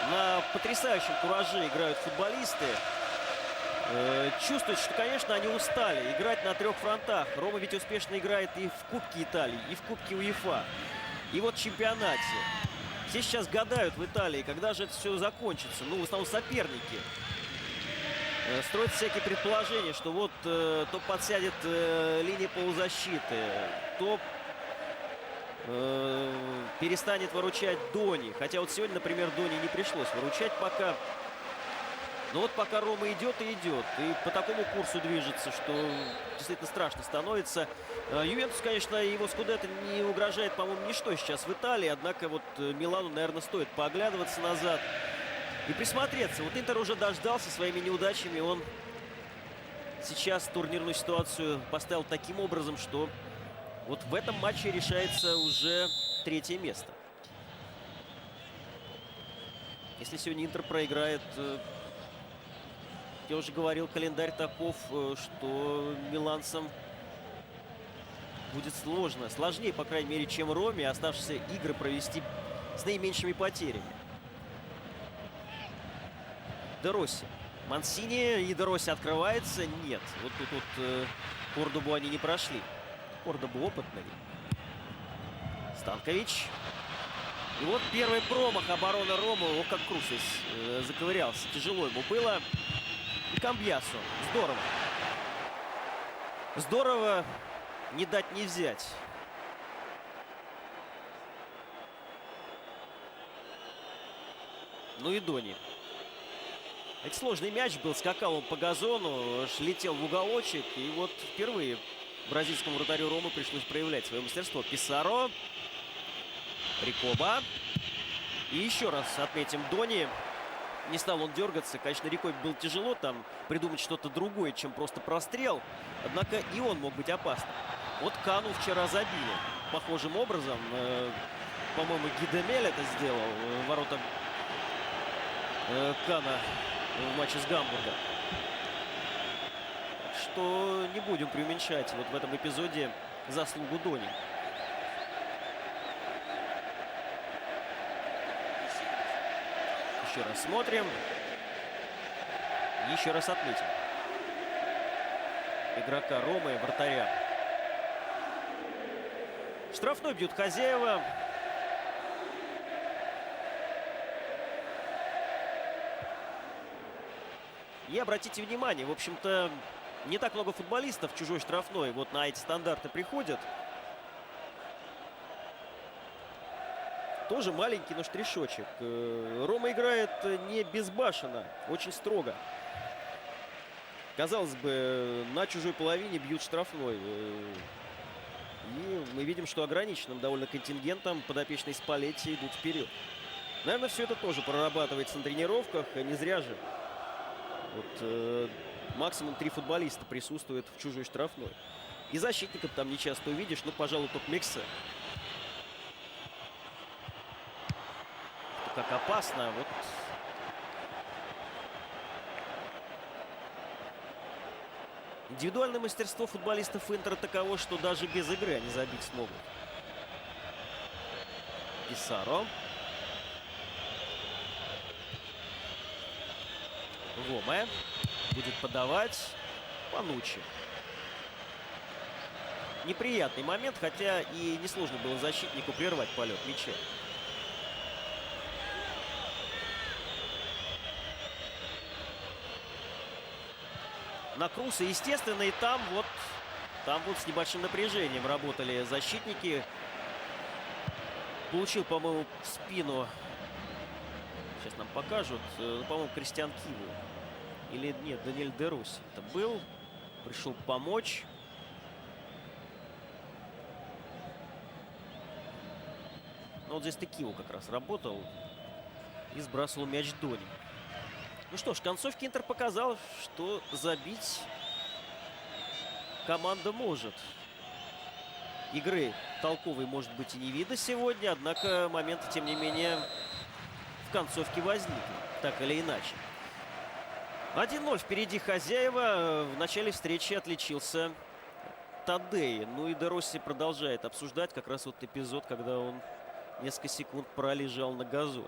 На потрясающем кураже играют футболисты. Чувствуют, что, конечно, они устали играть на 3 фронтах. Рома ведь успешно играет и в Кубке Италии, и в Кубке УЕФА, и вот в чемпионате. Все сейчас гадают в Италии, когда же это все закончится. Ну, в основном соперники. Строят всякие предположения, что вот то подсядет линия полузащиты, то перестанет выручать Дони. Хотя вот сегодня, например, Дони не пришлось выручать пока. Но вот пока Рома идет и идет. И по такому курсу движется, что действительно страшно становится. Ювентус, конечно, его скудетто не угрожает, по-моему, ничто сейчас в Италии. Однако вот Милану, наверное, стоит поглядываться назад и присмотреться. Вот Интер уже дождался своими неудачами. Он сейчас турнирную ситуацию поставил таким образом, что вот в этом матче решается уже 3-е место. Если сегодня Интер проиграет... Я уже говорил, календарь таков, что миланцам будет сложно. Сложнее, по крайней мере, чем Роме, оставшиеся игры провести с наименьшими потерями. Де Росси. Мансини, и Де Росси открывается. Нет, вот тут вот Кордобу они не прошли. Кордобу опытный. Станкович. И вот первый промах обороны Ромы. О, как Крус заковырялся. Тяжело ему было. И Камбьясо. Здорово. Здорово. Не дать не взять. Ну и Дони. Это сложный мяч был. Скакал он по газону. Летел в уголочек. И вот впервые бразильскому вратарю Ромы пришлось проявлять свое мастерство. Писаро. Рикоба. И еще раз отметим Дони. Не стал он дергаться. Конечно, Рикобе было тяжело там придумать что-то другое, чем просто прострел. Однако и он мог быть опасным. Вот Кану вчера забили похожим образом. По-моему, Гидемель это сделал. Ворота Кана в матче с Гамбургом. Так что не будем преуменьшать вот в этом эпизоде заслугу Дони. Еще раз смотрим. Еще раз отметим игрока Ромы, вратаря. Штрафной бьют хозяева. И обратите внимание, в общем-то, не так много футболистов в чужой штрафной вот на эти стандарты приходят. Тоже маленький, но штришочек. Рома играет не безбашенно, очень строго. Казалось бы, на чужой половине бьют штрафной. И мы видим, что ограниченным довольно контингентом подопечные Спалетти идут вперед. Наверное, все это тоже прорабатывается на тренировках. Не зря же. Вот, максимум 3 футболиста присутствуют в чужой штрафной. И защитников там не часто увидишь. Ну, пожалуй, только Мексе. Как опасно. Вот. Индивидуальное мастерство футболистов Интера таково, что даже без игры они забить смогут. Писаро. Гоме будет подавать. Пануччи. Неприятный момент, хотя и несложно было защитнику прервать полет мяча. На Круса, естественно, и там вот с небольшим напряжением работали защитники. Получил, по-моему, в спину. Сейчас нам покажут. По-моему, Кристиан Киву. Или нет, Даниэль Де Росси. Это был. Пришел помочь. Но вот здесь-то Киву как раз работал. И сбрасывал мяч Дони. Ну что ж, в концовке Интер показал, что забить команда может. Игры толковой, может быть, и не видно сегодня, однако моменты, тем не менее, в концовке возникли, так или иначе. 1-0 впереди хозяева. В начале встречи отличился Тадей. Ну и Де Росси продолжает обсуждать как раз вот эпизод, когда он несколько секунд пролежал на газоне.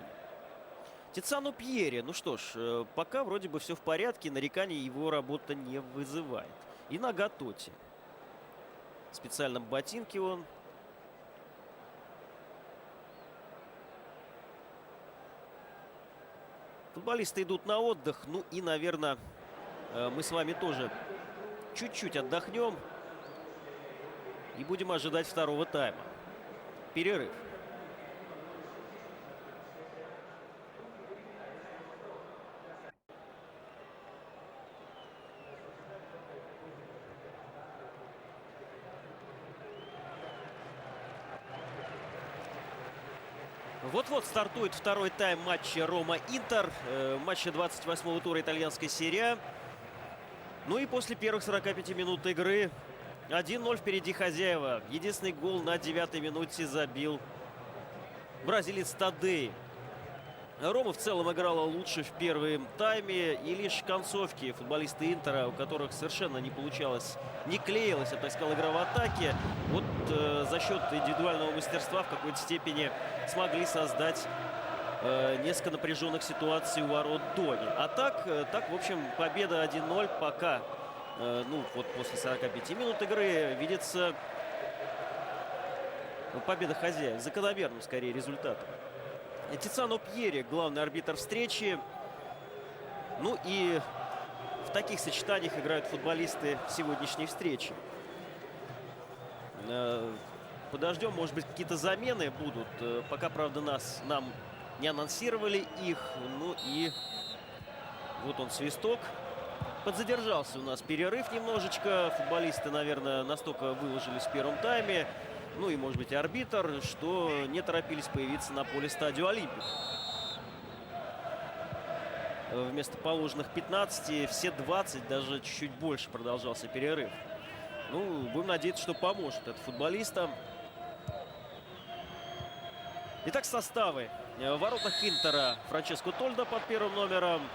Тицано Пьери. Ну что ж, пока вроде бы все в порядке. Нареканий его работа не вызывает. И нога Тоти. В специальном ботинке он. Футболисты идут на отдых. Ну и, наверное, мы с вами тоже чуть-чуть отдохнем. И будем ожидать второго тайма. Перерыв. Вот-вот стартует второй тайм матча Рома-Интер. Матча 28-го тура итальянской серии А. Ну и после первых 45 минут игры 1-0 впереди хозяева. Единственный гол на 9-й минуте забил бразилец Тадей. Рома в целом играла лучше в первом тайме. И лишь в концовке футболисты Интера, у которых совершенно не получалось, не клеилась, я бы так сказал, игра в атаке, вот за счет индивидуального мастерства в какой-то степени смогли создать несколько напряженных ситуаций у ворот Дони. А так, в общем, победа 1-0 пока, ну вот после 45 минут игры, видится победа хозяев. Закономерным, скорее, результатом. Тицано Пьери, главный арбитр встречи. Ну и в таких сочетаниях играют футболисты сегодняшней встречи. Подождем, может быть, какие-то замены будут. Пока, правда, нам не анонсировали их. Ну и вот он, свисток. Подзадержался у нас перерыв немножечко. Футболисты, наверное, настолько выложились в первом тайме. ну и, может быть, арбитр, что не торопились появиться на поле Стадио Олимпик. Вместо положенных 15, все 20, даже чуть-чуть больше продолжался перерыв. Ну, будем надеяться, что поможет это футболистам. Итак, составы. В воротах Интера Франческо Тольдо под первым номером.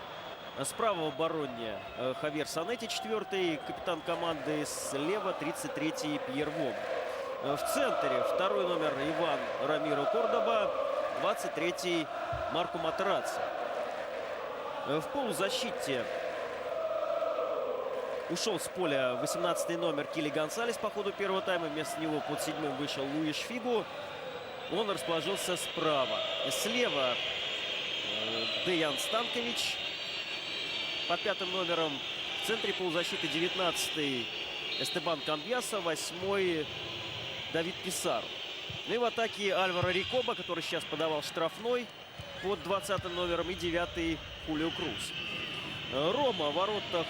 Справа в обороне Хавьер Санетти, 4-й капитан команды. Слева 33-й Пьер Вон. В центре второй номер Иван Рамиро Кордоба, 23-й Марко Матерацци. В полузащите ушел с поля 18-й номер Кили Гонсалес по ходу первого тайма. Вместо него под 7-м вышел Луиш Фигу. Он расположился справа. Слева Деян Станкович под 5-м номером. В центре полузащиты 19-й Эстебан Камбьяса, 8-й Давид Писару. Ну и в атаке Альваро Рикоба, который сейчас подавал штрафной под 20-м номером, и 9-й Хулио Круз. Рома в воротах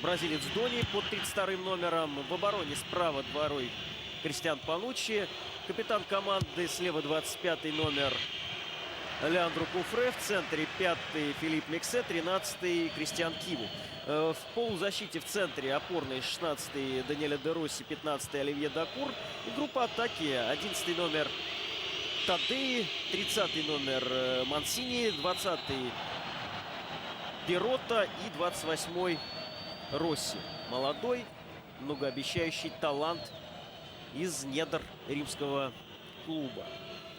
бразилец Дони под 32-м номером. В обороне справа дворой Кристиан Пануччи. Капитан команды слева 25-й номер Леандро Куфре. В центре 5-й Филипп Миксе, 13-й Кристиан Киву. В полузащите в центре опорный 16-й Даниэле де Росси, 15-й Оливье Дакур. И группа атаки 11-й номер Тадеи, 30-й номер Мансини, 20-й Пиротто и 28-й Росси. Молодой, многообещающий талант из недр римского клуба.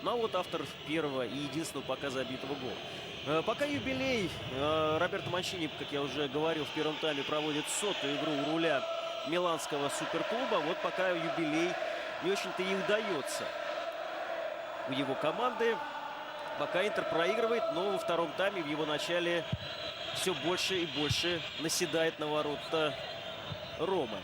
Ну а вот автор первого и единственного пока забитого гола. Пока юбилей. Роберто Манчини, как я уже говорил, в первом тайме проводит 100-ю игру у руля миланского суперклуба. Вот пока юбилей не очень-то и удается у его команды. Пока Интер проигрывает, но во втором тайме в его начале все больше и больше наседает на ворота Ромы.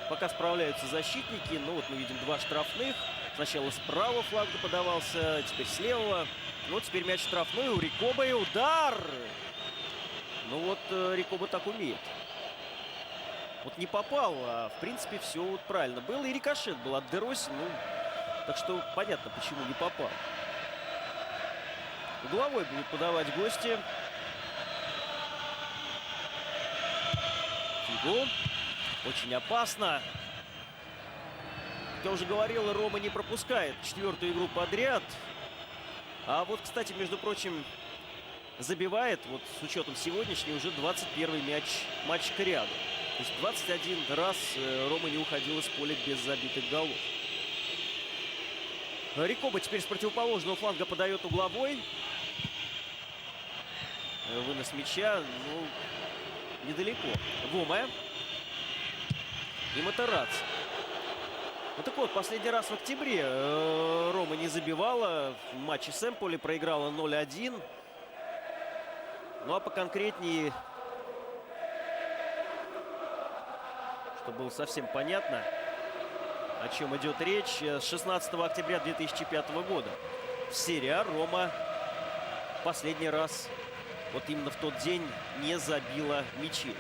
Пока справляются защитники. Ну вот мы видим два штрафных. Сначала с правого фланга подавался, теперь с левого. Ну, теперь мяч штрафной у Рикоба и удар. Ну вот Рикоба так умеет. Вот не попал, а в принципе все вот правильно было. И рикошет был от де Росси. Ну, так что понятно, почему не попал. Угловой будут подавать гости. Фигу. Очень опасно. Как я уже говорил, Рома не пропускает 4-ю игру подряд. А вот, кстати, между прочим, забивает, вот с учетом сегодняшней, уже 21-й матч к ряду. То есть 21 раз Рома не уходил из поля без забитых голов. Рикоба теперь с противоположного фланга подает угловой. Вынос мяча, ну, недалеко. Вома. И Матерацци. Ну так вот, последний раз в октябре Рома не забивала. В матче с Эмполи проиграла 0-1. Ну а поконкретнее, чтобы было совсем понятно, о чем идет речь. С 16 октября 2005 года в серии А Рома последний раз, вот именно в тот день, не забила мячи.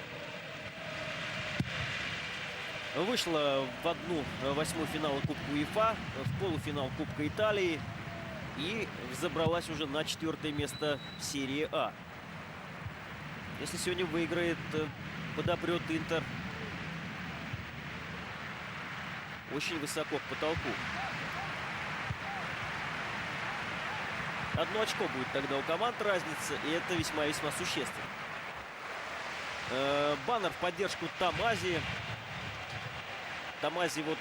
Вышла в 1/8 финала Кубка УЕФА, в полуфинал Кубка Италии и взобралась уже на 4-е место в серии А. Если сегодня выиграет, подопрет Интер очень высоко к потолку. 1 очко будет тогда у команд разница, и это весьма-весьма существенно. Баннер в поддержку Томази. Томази вот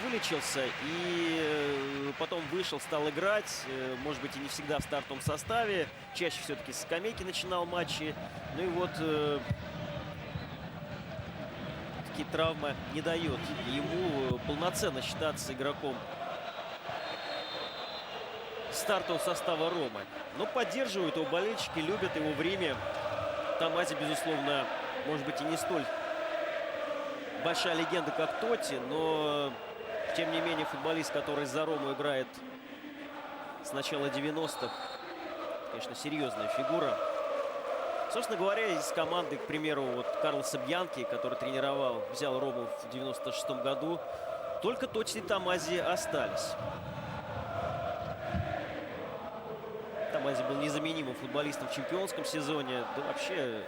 вылечился и потом вышел, стал играть. Может быть, и не всегда в стартовом составе. Чаще все-таки с скамейки начинал матчи. Ну и вот такие травмы не дает ему полноценно считаться игроком стартового состава Ромы. Но поддерживают его болельщики, любят его время. Томази, безусловно, может быть, и не столь большая легенда, как Тотти, но, тем не менее, футболист, который за Рому играет с начала 90-х, конечно, серьезная фигура. Собственно говоря, из команды, к примеру, вот Карлоса Бьянки, который тренировал, взял Рому в 96-м году, только Тоти Томази остались. Томази был незаменимым футболистом в чемпионском сезоне, да вообще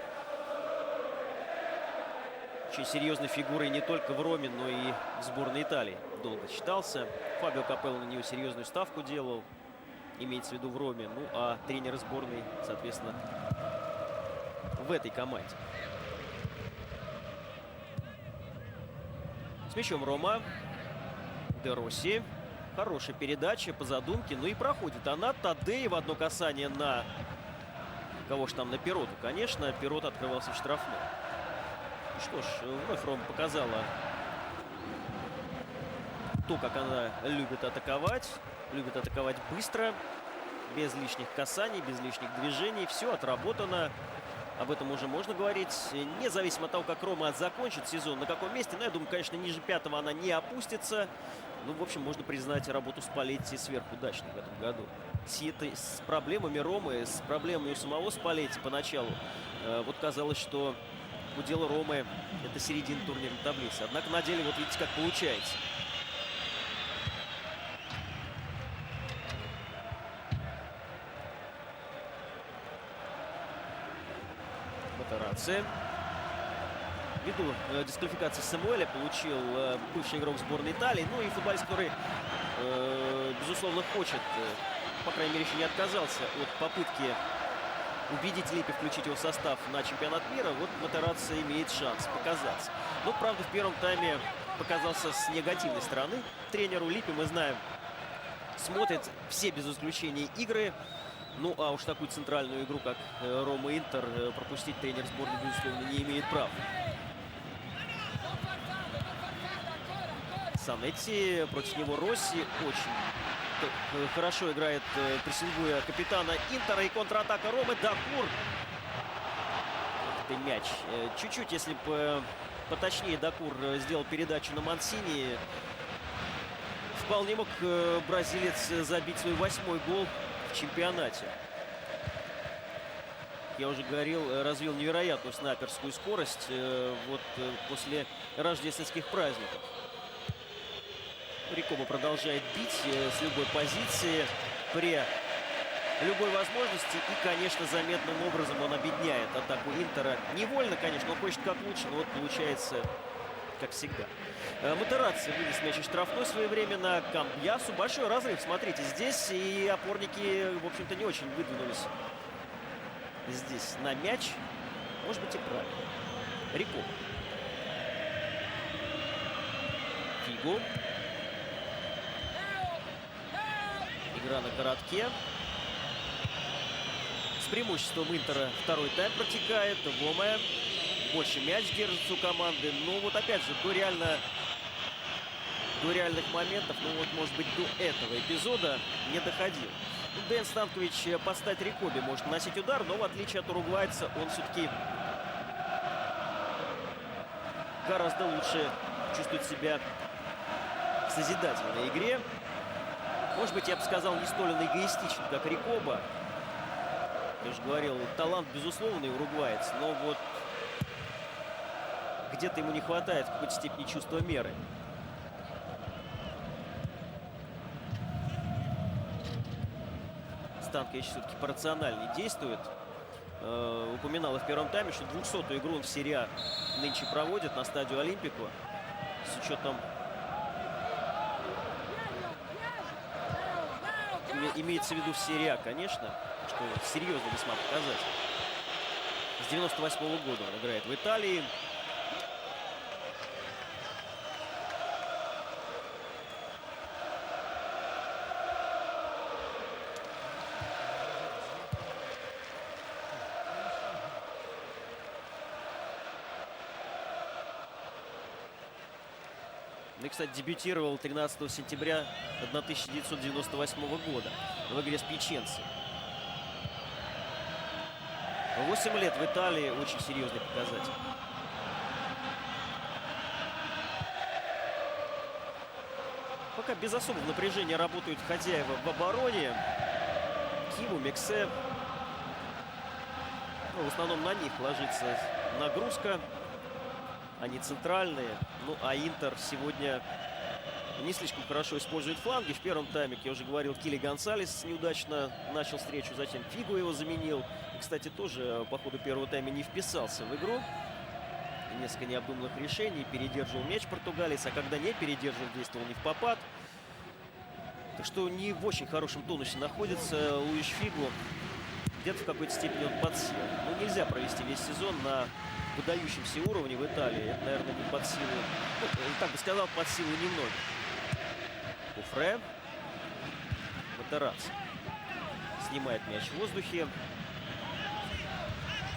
очень серьезной фигурой не только в Роме, но и в сборной Италии долго считался. Фабио Капелло на него серьезную ставку делал, имеется в виду в Роме. Ну, а тренер сборной, соответственно, в этой команде. С мячом Рома. Де Росси. Хорошая передача по задумке. Ну и проходит она. Тадей в одно касание на... Кого ж там? На Пироту, конечно. Пирот открывался в штрафной. Что ж, вновь Рома показала то, как она любит атаковать. Любит атаковать быстро, без лишних касаний, без лишних движений. Все отработано. Об этом уже можно говорить. Независимо от того, как Рома закончит сезон, на каком месте. Но я думаю, конечно, ниже 5-го она не опустится. Ну, в общем, можно признать работу Спалетти сверхудачной в этом году. С проблемами Ромы, с проблемами у самого Спалетти поначалу. Вот казалось, что удел Ромы — это середина турнирной таблицы. Однако на деле вот видите, как получается. Батараци. Ввиду дисквалификации Самуэля получил бывший игрок сборной Италии. Ну и футболист, который, безусловно, хочет, по крайней мере, еще не отказался от попытки убедить Липпи включить его в состав на чемпионат мира. Вот Батараци имеет шанс показаться. Но, правда, в первом тайме показался с негативной стороны. Тренеру Липпи, мы знаем, смотрит все без исключения игры. Ну, а уж такую центральную игру, как Рома Интер, пропустить тренер сборной, безусловно, не имеет права. Санетти, против него Росси. Очень хорошо играет, прессингуя капитана Интера. И контратака Ромы. Дакур. Это мяч. Чуть-чуть, если бы поточнее Дакур сделал передачу на Мансини, вполне мог бразилец забить свой 8-й гол в чемпионате. Я уже говорил, развил невероятную снайперскую скорость вот после рождественских праздников. Рикоба продолжает бить с любой позиции, при любой возможности. И, конечно, заметным образом он обедняет атаку Интера. Невольно, конечно, он хочет как лучше, но вот получается, как всегда. Матераци вынес мяч из штрафной своевременно. Камбьясу. Большой разрыв, смотрите, здесь и опорники, в общем-то, не очень выдвинулись здесь на мяч. Может быть, и правильно. Рикоба. Фигу. Игра на коротке. С преимуществом Интера второй тайм протекает. Воме больше мяч держится у команды. Но вот опять же, до реальных моментов, ну вот, может быть, до этого эпизода не доходил. Ну, Дэн Станкович поставить Рикобе может наносить удар, но в отличие от уругвайца он все-таки гораздо лучше чувствует себя в созидательной игре. Может быть, я бы сказал, не столь он эгоистичен, как Рикоба. Я уже говорил, талант безусловный уругваец, но вот где-то ему не хватает в какой-то степени чувства меры. Станкович все-таки по-рациональнее действует. Упоминал и в первом тайме, что 200-ю игру он в серии А нынче проводит на стадию Олимпику. С учетом... Имеется в виду в серии А, конечно, что серьезно весьма показатель. С 98-го года он играет в Италии. И, кстати, дебютировал 13 сентября 1998 года в игре с Пьяченци. 8 лет в Италии, очень серьезный показатель. Пока без особого напряжения работают хозяева в обороне. Киму, Мексе. Ну, в основном на них ложится нагрузка. Они центральные. Ну, а Интер сегодня не слишком хорошо использует фланги. В первом тайме, как я уже говорил, Кили Гонсалес неудачно начал встречу. Затем Фигу его заменил. И, кстати, тоже по ходу первого тайма не вписался в игру. Несколько необдуманных решений. Передерживал мяч португалец. А когда не передерживал, действовал не в попад. Так что не в очень хорошем тонусе находится Луиш Фигу. Где-то в какой-то степени он подсел. Ну, нельзя провести весь сезон на выдающемся уровне в Италии. Это, наверное, не под силу. Ну, так бы сказал, под силу немного. Куфре. Матерацци снимает мяч в воздухе.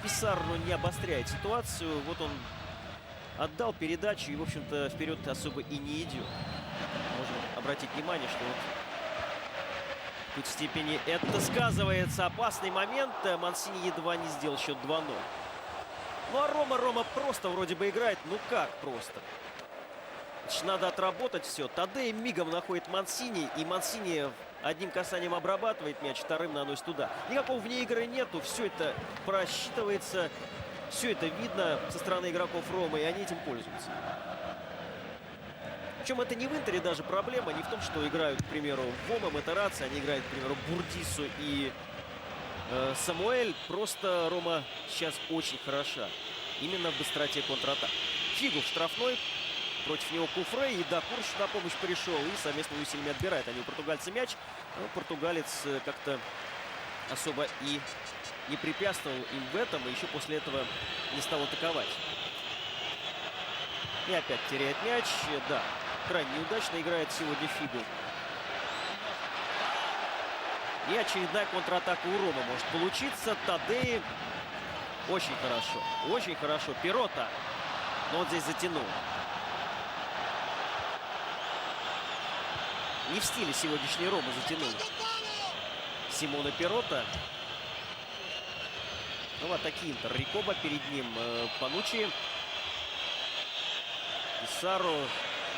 Писарро не обостряет ситуацию. Вот он отдал передачу и, в общем-то, вперед особо и не идет. Можно обратить внимание, что вот в какой-то степени это сказывается. Опасный момент. Мансини едва не сделал счет 2-0. Ну а Рома просто вроде бы играет. Ну как просто? Значит, надо отработать все. Тадей мигом находит Мансини. И Мансини одним касанием обрабатывает мяч, вторым наносит туда. Никакого вне игры нету. Все это просчитывается. Все это видно со стороны игроков Ромы. И они этим пользуются. Причем это не в Интере даже проблема. Не в том, что играют, к примеру, Вома, Матерацци. Они играют, к примеру, Бурдису и Самуэль. Просто Рома сейчас очень хороша. Именно в быстроте контратак. Фигу в штрафной. Против него Куфре. И да, Курш на помощь пришел. И совместными усилиями отбирает они у португальца мяч. Но португалец как-то особо и не препятствовал им в этом. И еще после этого не стал атаковать. И опять теряет мяч. Да, крайне неудачно играет сегодня Фигу. И очередная контратака у Ромы может получиться. Тадей. Очень хорошо. Очень хорошо. Пирота. Но вот здесь затянул. Не в стиле сегодняшней Ромы затянул. Симона Пирота. Ну, вот такие Интер. Рикоба перед ним. Панучи. Писарро.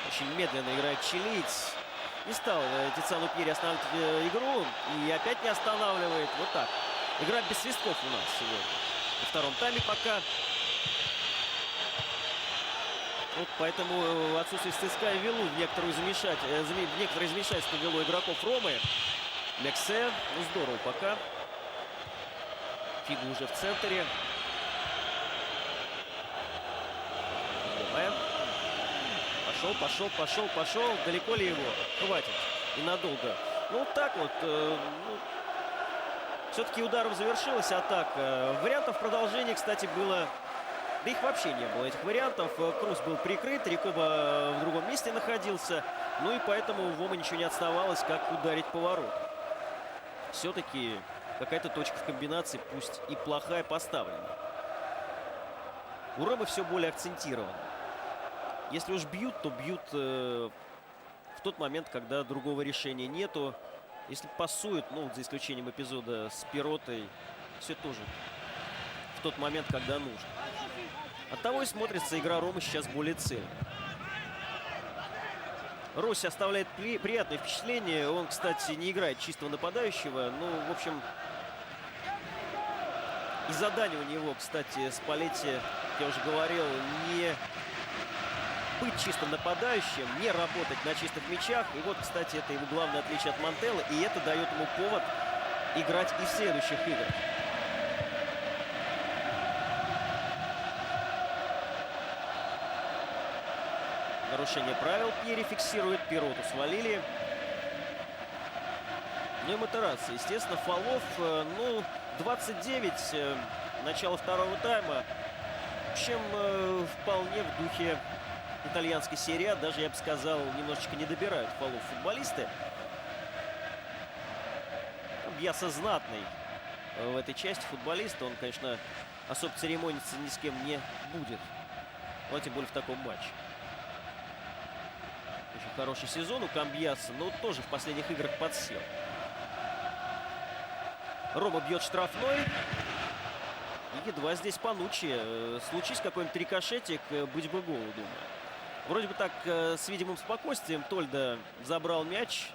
Очень медленно играет чилиец. Не стал Тициану Пьери останавливать игру. И опять не останавливает. Вот так. Игра без свистков у нас сегодня. Во втором тайме пока. Вот поэтому отсутствие свистка вело в некоторое замешательство вело игроков Ромы. Лексе. Ну, здорово пока. Фигу уже в центре. Пошел. Далеко ли его? Хватит. И надолго. Ну, вот так вот. Все-таки ударом завершилась атака. Вариантов продолжения, кстати, было... Да их вообще не было, этих вариантов. Крус был прикрыт, Рикоба в другом месте находился. Ну и поэтому у Вома ничего не оставалось, как ударить поворот. Все-таки какая-то точка в комбинации, пусть и плохая, поставлена. У Ромы все более акцентировано. Если уж бьют, то бьют в тот момент, когда другого решения нету. Если пасуют, ну, за исключением эпизода с Пиротой, все тоже в тот момент, когда нужно. Оттого и смотрится игра Ромы сейчас более цельно. Росси оставляет приятное впечатление. Он, кстати, не играет чистого нападающего. Ну, в общем, и задание у него, кстати, Спалетти, я уже говорил, не быть чистым нападающим, не работать на чистых мячах. И вот, кстати, это его главное отличие от Монтелло. И это дает ему повод играть и в следующих играх. Нарушение правил Пьери фиксирует. Пироту свалили. Ну и Матерацци. Естественно, фолов. Ну, 29. Начало второго тайма. В общем, вполне в духе итальянской серии А. Даже, я бы сказал, немножечко не добирают фолов футболисты. Бьяса знатный в этой части футболист. Он, конечно, особо церемониться ни с кем не будет. Но тем более в таком матче. Очень хороший сезон у Камбьяса, но тоже в последних играх подсел. Рома бьет штрафной. И едва здесь Панучи. Случись какой-нибудь рикошетик, быть бы голу, думаю. Вроде бы так с видимым спокойствием Тольда забрал мяч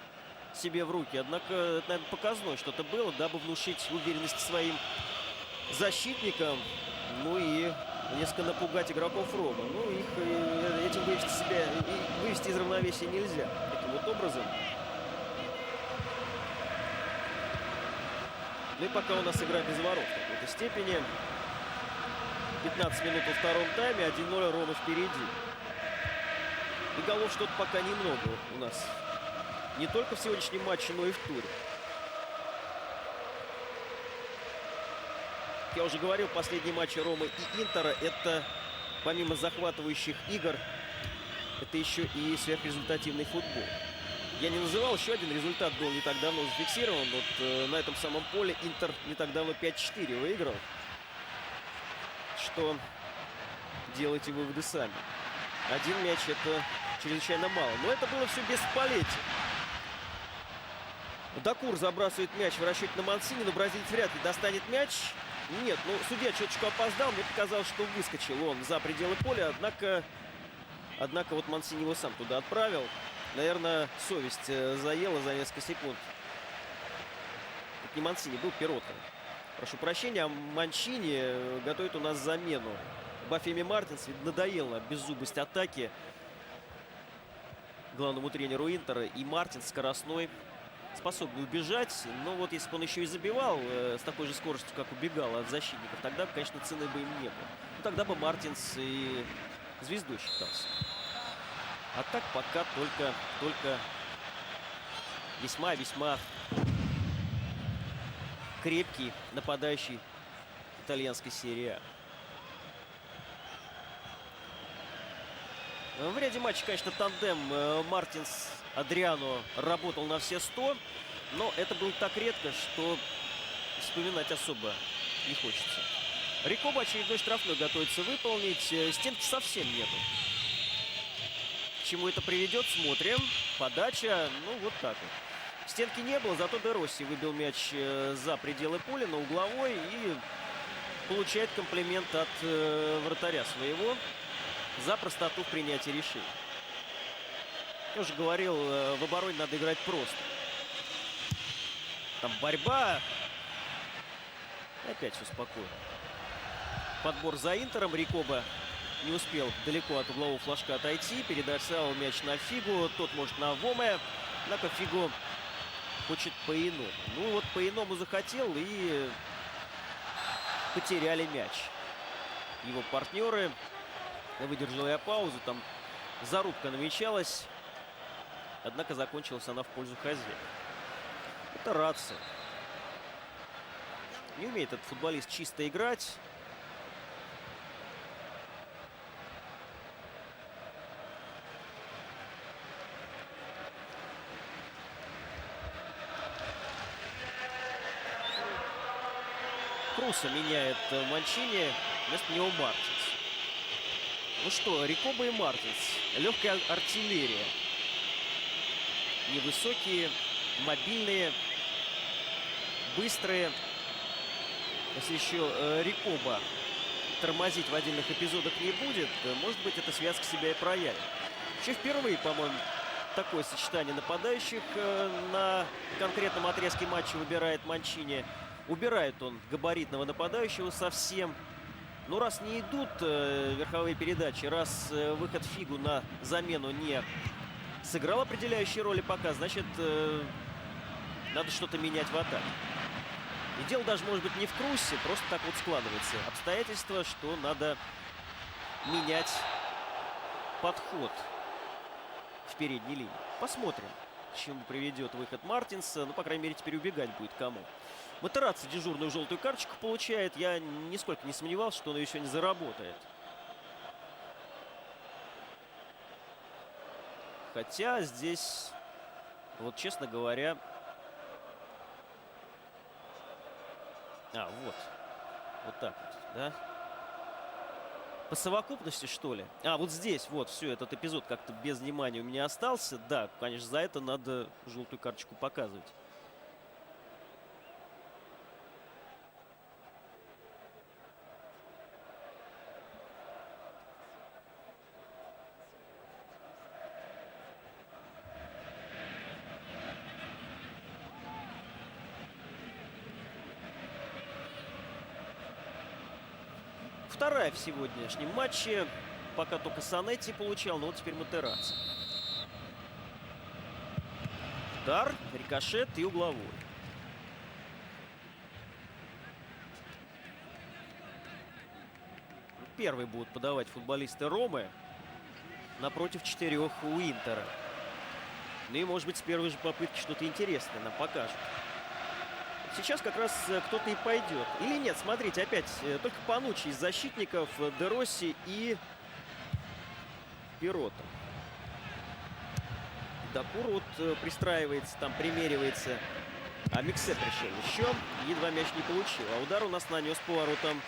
себе в руки. Однако, это, наверное, показное что-то было, дабы внушить уверенность своим защитникам, ну и несколько напугать игроков Ромы. Ну, их этим вывести из равновесия нельзя. Таким вот образом. Ну и пока у нас игра без ворот в какой-то степени. 15 минут во втором тайме, 1-0, Рома впереди. И голов что-то пока немного у нас. Не только в сегодняшнем матче, но и в туре. Я уже говорил, последние матчи Ромы и Интера — это, помимо захватывающих игр, это еще и сверхрезультативный футбол. Я не называл, еще один результат был не так давно зафиксирован. Вот на этом самом поле Интер не так давно 5-4 выиграл. Что делайте выводы сами. Один мяч — это чрезвычайно мало. Но это было все без полетия. Дакур забрасывает мяч в расчете на Мансини, но бразилец вряд ли достанет мяч. Нет, ну судья чуточку опоздал. Мне показалось, что выскочил он за пределы поля. Однако вот Мансини его сам туда отправил. Наверное, совесть заела за несколько секунд. Это не Мансини, был Перотто. Прошу прощения, а Манчини готовит у нас замену. Бафеми Мартинс, ведь надоела беззубость атаки главному тренеру Интера. И Мартинс скоростной, способный убежать. Но вот если бы он еще и забивал с такой же скоростью, как убегал от защитников, тогда, конечно, цены бы им не было. Ну, тогда бы Мартинс и звездой считался. А так пока только весьма-весьма крепкий нападающий итальянской серии А. В ряде матчей, конечно, тандем Мартинс-Адриано работал на все 100. Но это было так редко, что вспоминать особо не хочется. Рикоба очередной штрафной готовится выполнить. Стенки совсем нету. К чему это приведет, смотрим. Подача, ну вот так вот. Стенки не было, зато Де Росси выбил мяч за пределы поля на угловой и получает комплимент от вратаря своего за простоту в принятии решений. Я уже говорил, в обороне надо играть просто. Там борьба. Опять все спокойно. Подбор за Интером. Рикоба не успел далеко от углового флажка отойти. Передавал мяч на Фигу. Тот может на Воме. Однако Фигу хочет по-иному. Ну вот по-иному захотел и потеряли мяч. Его партнеры. Выдержала я паузу. Там зарубка намечалась. Однако закончилась она в пользу хозяина. Это Раци. Не умеет этот футболист чисто играть. Круса меняет Манчини. Вместо него Мартинс. Ну что, Рикоба и Мартинс. Легкая артиллерия. Невысокие, мобильные, быстрые. Если еще Рикоба тормозить в отдельных эпизодах не будет, может быть, эта связка себя и проявит. Еще впервые, по-моему, такое сочетание нападающих на конкретном отрезке матча выбирает Манчини. Убирает он габаритного нападающего совсем. Ну, раз не идут верховые передачи, раз выход Фигу на замену не сыграл определяющие роли пока, значит, надо что-то менять в атаке. И дело даже, может быть, не в Крусе, просто так вот складывается обстоятельства, что надо менять подход в передней линии. Посмотрим, к чему приведет выход Мартинса. Ну, по крайней мере, теперь убегать будет кому. Матерацци дежурную желтую карточку получает. Я нисколько не сомневался, что он ее сегодня заработает. Хотя здесь, вот честно говоря... вот. Вот так вот, да? По совокупности, что ли? Вот здесь, вот, все, этот эпизод как-то без внимания у меня остался. Да, конечно, за это надо желтую карточку показывать. вторая в сегодняшнем матче. Пока только Санетти получал, но вот теперь Матерацци. Удар, рикошет и угловой. Первые будут подавать футболисты Ромы напротив 4 у Интера. Ну и, может быть, с первой же попытки что-то интересное нам покажут. Сейчас как раз кто-то и пойдет. Или нет, смотрите, опять только Пануччи из защитников, Де Росси и Пиротто. Дапур вот пристраивается, там примеривается. А Миксе пришел еще. Едва мяч не получил. А удар у нас нанес поворотом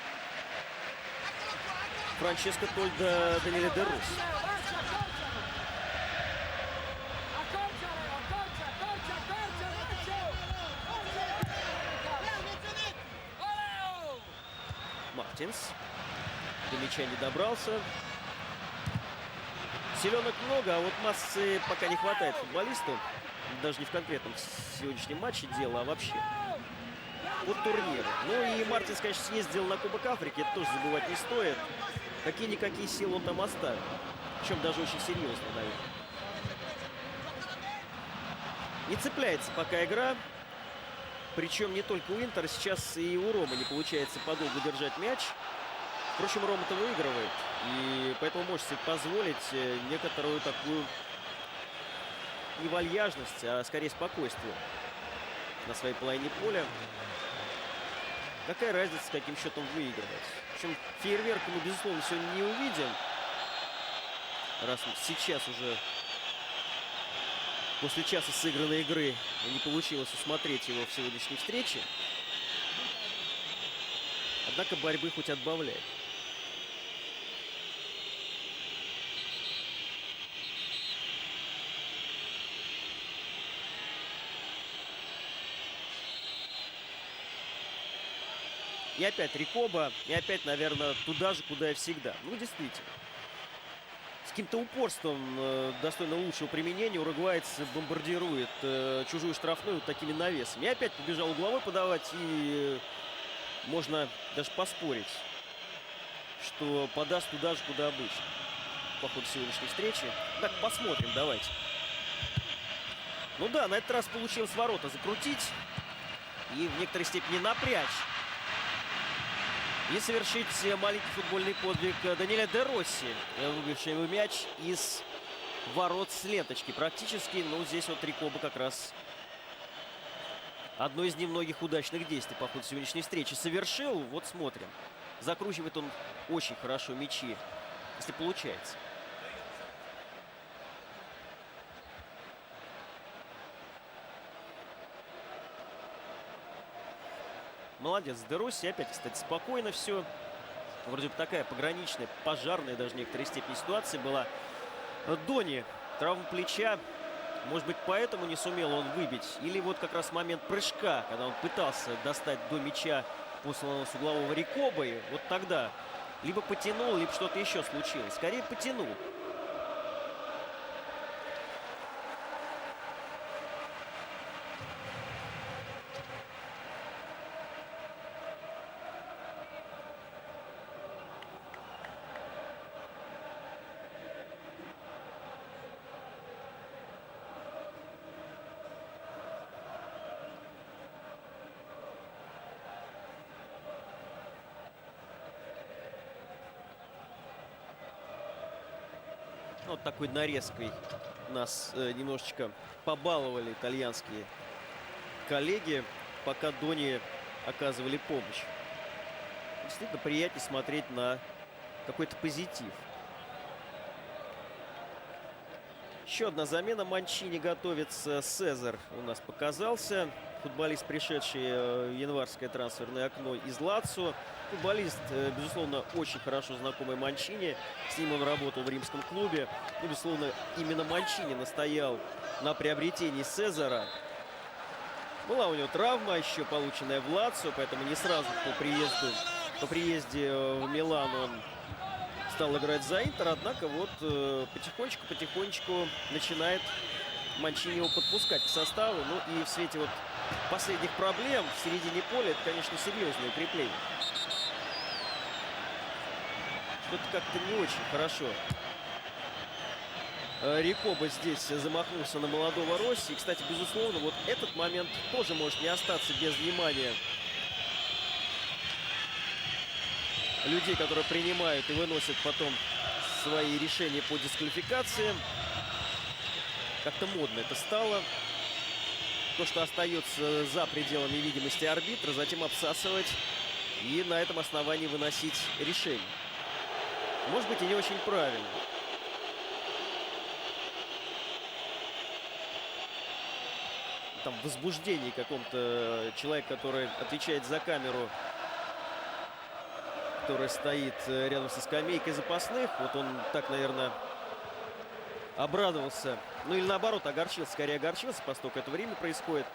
Франческо Тольдо Даниэле Де Росси. Мартинс. До мяча не добрался. Селенок много, а вот массы пока не хватает футболисту. Даже не в конкретном сегодняшнем матче дело, а вообще по турниру. Ну и Мартинс, конечно, съездил на Кубок Африки. Это тоже забывать не стоит. Какие-никакие силы он там оставил. Причем даже очень серьезно, наверное. Не цепляется пока игра. Причем не только у Интера, сейчас и у Ромы не получается подолгу держать мяч. Впрочем, Рома-то выигрывает. И поэтому может себе позволить некоторую такую не вальяжность, а скорее спокойствие на своей половине поля. Какая разница, с каким счетом выигрывать? В общем, фейерверк мы, безусловно, сегодня не увидим. Раз сейчас уже после часа сыгранной игры не получилось усмотреть его в сегодняшней встрече. Однако борьбы хоть отбавляет. И опять Рикоба, и опять, наверное, туда же, куда и всегда. Ну, действительно. С каким-то упорством, достойно лучшего применения, уругваец бомбардирует чужую штрафную вот такими навесами. И опять побежал угловой подавать, и можно даже поспорить, что подаст туда же, куда обычно. По ходу сегодняшней встречи. Так, посмотрим, давайте. Ну да, на этот раз получилось ворота закрутить и в некоторой степени напрячь. И совершить маленький футбольный подвиг Даниэля Де Росси, выбивший его мяч из ворот с ленточки практически. Но здесь вот Рикоба как раз одно из немногих удачных действий по ходу сегодняшней встречи совершил. Вот смотрим. Закручивает он очень хорошо мячи, если получается. Молодец, Де Росси. Опять, кстати, спокойно все. Вроде бы такая пограничная, пожарная даже в некоторой степени ситуация была. Дони, травма плеча. Может быть, поэтому не сумел он выбить. Или вот как раз момент прыжка, когда он пытался достать до мяча посланного с углового Рикобой. Вот тогда либо потянул, либо что-то еще случилось. Скорее потянул. Вот такой нарезкой нас немножечко побаловали итальянские коллеги, пока Дони оказывали помощь. Действительно приятнее смотреть на какой-то позитив. Еще одна замена. Манчини готовится. Сезар у нас показался. Футболист, пришедший в январское трансферное окно из Лацио. Футболист, безусловно, очень хорошо знакомый Манчини. С ним он работал в римском клубе. И, безусловно, именно Манчини настоял на приобретении Сезара. Была у него травма, еще полученная в Лацио, поэтому не сразу по приезде в Милан он стал играть за Интер. Однако вот потихонечку начинает Манчини его подпускать к составу. Ну и в свете вот последних проблем в середине поля это, конечно, серьезное укрепление. что-то как-то не очень хорошо. Рикоба здесь замахнулся на молодого Росси. И, кстати, безусловно, вот этот момент тоже может не остаться без внимания людей, которые принимают и выносят потом свои решения по дисквалификации. Как-то модно это стало. То, что остается за пределами видимости арбитра, затем обсасывать и на этом основании выносить решение. Может быть, и не очень правильно. Там в возбуждении каком-то человек, который отвечает за камеру, который стоит рядом со скамейкой запасных. Вот он так, наверное, обрадовался. Ну или наоборот, огорчился. Скорее огорчился, поскольку это время происходит.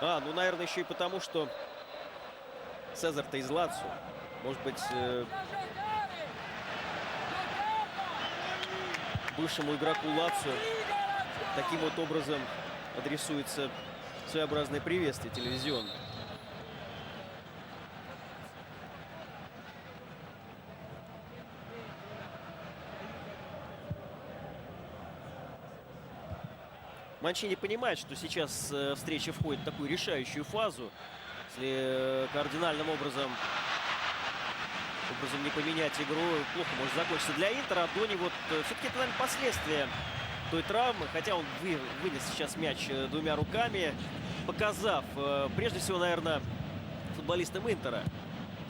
Ну, наверное, еще и потому, что Цезарь-то из Лацио. Может быть, бывшему игроку Лацио таким вот образом адресуется своеобразное приветствие телевизионное. Манчини понимает, что сейчас встреча входит в такую решающую фазу. Если кардинальным образом не поменять игру, плохо может закончиться для Интера. Дони вот все-таки это, наверное, последствия той травмы. Хотя он вынес сейчас мяч двумя руками, показав, прежде всего, наверное, футболистам Интера,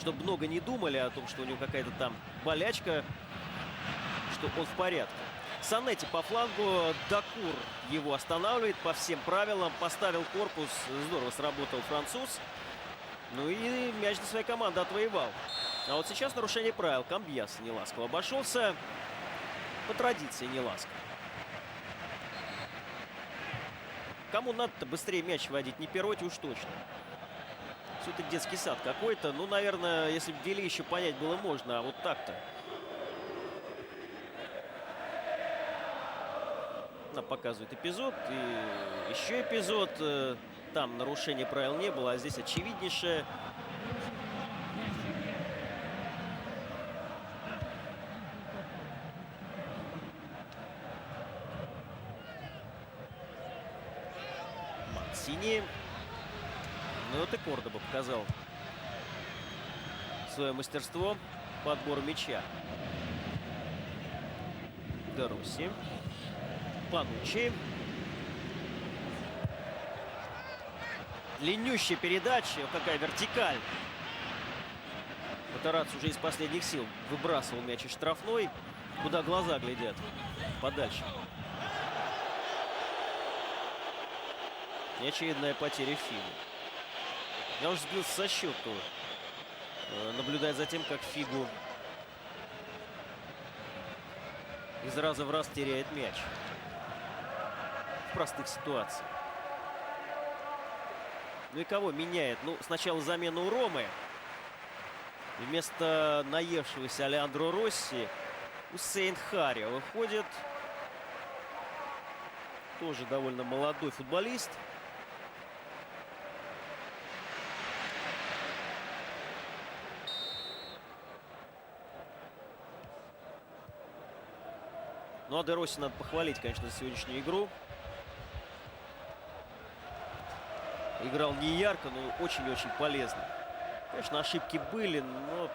чтобы много не думали о том, что у него какая-то там болячка, что он в порядке. Санетти по флангу, Дакур его останавливает по всем правилам, поставил корпус, здорово сработал француз. Ну и мяч для своей команды отвоевал. А вот сейчас нарушение правил. Камбьяс неласково обошелся. По традиции неласково. Кому надо-то быстрее мяч водить? Не Перотти уж точно. Все это детский сад какой-то. Ну, наверное, если бы ввели, еще понять было можно. А вот так-то. Нам показывает эпизод. И еще эпизод. Там нарушения правил не было, а здесь очевиднейшее. Мансини. Ну, это Кордоба показал свое мастерство по отбору мяча. Де Росси. Пануччи. Длиннющая передача. Какая вертикаль. Матарац уже из последних сил выбрасывал мяч из штрафной. Куда глаза глядят. Подальше. И очередная потеря Фигу. Я уже сбился со счету. Наблюдая за тем, как Фигу из раза в раз теряет мяч. В простых ситуациях. Ну и кого меняет? Ну, сначала замену у Ромы. Вместо наевшегося Алеандро Росси Усейн Хари выходит. Тоже довольно молодой футболист. Ну, а Де Росси надо похвалить, конечно, за сегодняшнюю игру. Играл не ярко, но очень-очень полезно. Конечно, ошибки были, но...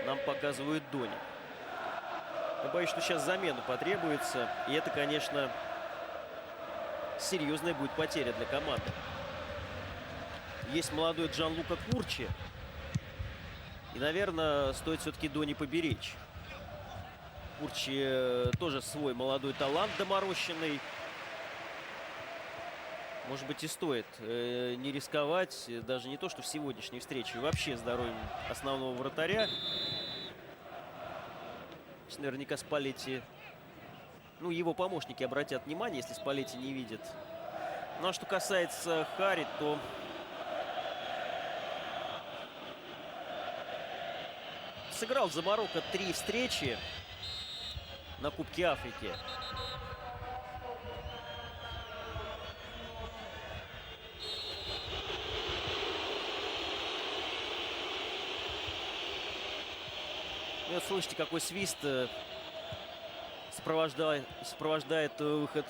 Нам показывают Дони. Я боюсь, что сейчас замена потребуется. И это, конечно, серьезная будет потеря для команды. Есть молодой Джанлука Курчи. И, наверное, стоит все-таки Дони поберечь. Курчи тоже свой молодой талант доморощенный. Может быть, и стоит не рисковать. Даже не то, что в сегодняшней встрече. Вообще здоровьем основного вратаря. Наверняка Спалетти... Ну, его помощники обратят внимание, если Спалетти не видит. Ну, а что касается Хари, то... Сыграл за Марокко 3 встречи на Кубке Африки. И вот слышите, какой свист сопровождает выход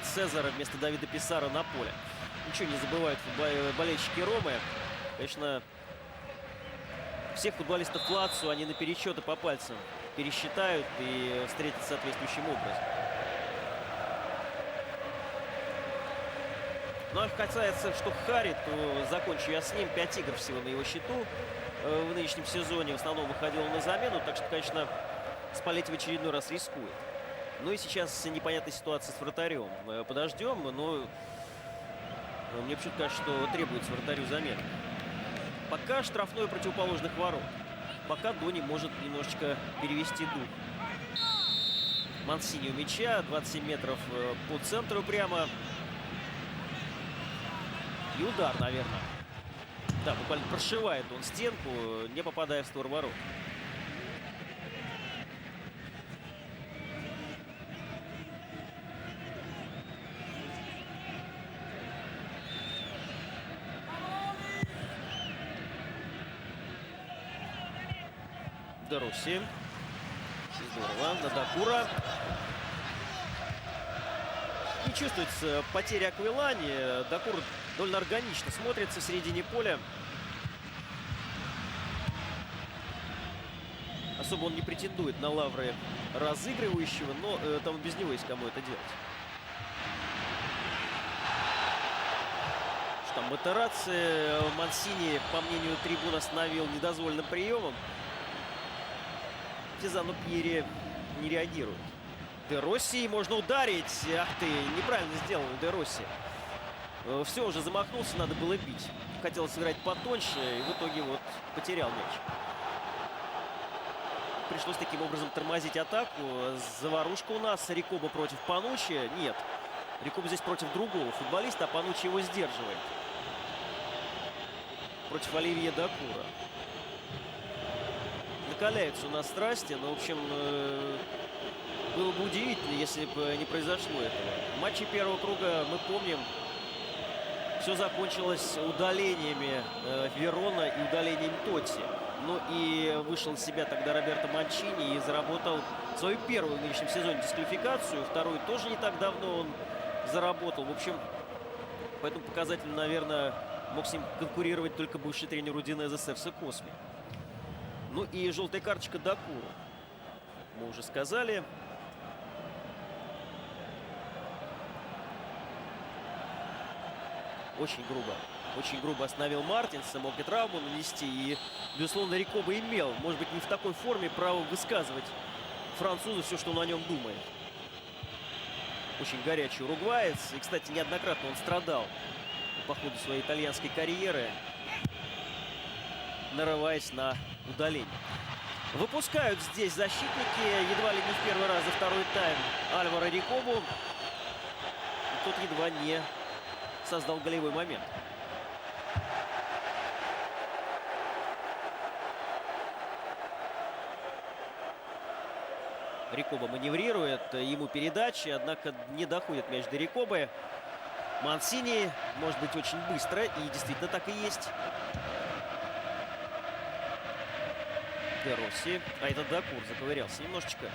Сезара вместо Давида Писаро на поле. Ничего не забывают болельщики Ромы. Конечно, всех футболистов Лацио они наперечет и по пальцам пересчитают и встретят соответствующим образом. Ну а касается, что Харри, то закончу я с ним. 5 игр всего на его счету в нынешнем сезоне. В основном выходил на замену, так что, конечно, Спалетти в очередной раз рискует. Ну и сейчас непонятная ситуация с вратарем. Подождем, но мне почему-то кажется, что требуется вратарю замены. Пока штрафной противоположных ворот. Пока Дони может немножечко перевести дух. Мансини у мяча, 27 метров по центру прямо. И удар, наверное. Да, буквально прошивает он стенку, не попадая в створ ворот. Де Росси. Здорово. На Дакура. Не чувствуется потеря Аквилани. Дакур довольно органично смотрится в середине поля. Особо он не претендует на лавры разыгрывающего, но там без него есть кому это делать. Что там, Матерацци Мансини, по мнению трибун, остановил недозволенным приемом. Тизано Пьери не реагирует. Де Росси можно ударить. Ах ты, неправильно сделал Де Росси. Все, уже замахнулся, надо было бить. Хотел сыграть потоньше, и в итоге вот потерял мяч. Пришлось таким образом тормозить атаку. Заварушка у нас. Рикоба против Пануччи. Нет. Рикоба здесь против другого футболиста, а Пануччи его сдерживает. Против Оливье Дакура. Накаляются у нас страсти, но, в общем, было бы удивительно, если бы не произошло этого. В матче первого круга, мы помним, все закончилось удалениями Верона и удалением Тотти. Ну и вышел из себя тогда Роберто Манчини и заработал свою первую в нынешнем сезоне дисквалификацию. Вторую тоже не так давно он заработал. В общем, по этому показателю, наверное, мог с ним конкурировать только бывший тренер Удинезе Серсо Косми. Ну и желтая карточка Дакуру. Мы уже сказали. Очень грубо остановил Мартинса. Мог и травму нанести. И, безусловно, Рикоба имел, может быть, не в такой форме, право высказывать французу все, что он о нем думает. Очень горячий уругваец. И, кстати, неоднократно он страдал по ходу своей итальянской карьеры, нарываясь на удаление. Выпускают здесь защитники. Едва ли не в первый раз за второй тайм Альваро Рикобу. И тот едва не создал голевой момент. Рикоба маневрирует, ему передачи, однако не доходит мяч до Рикобы. Мансини может быть очень быстро, и действительно так и есть. Де Росси. А это Дакур заковырялся немножечко.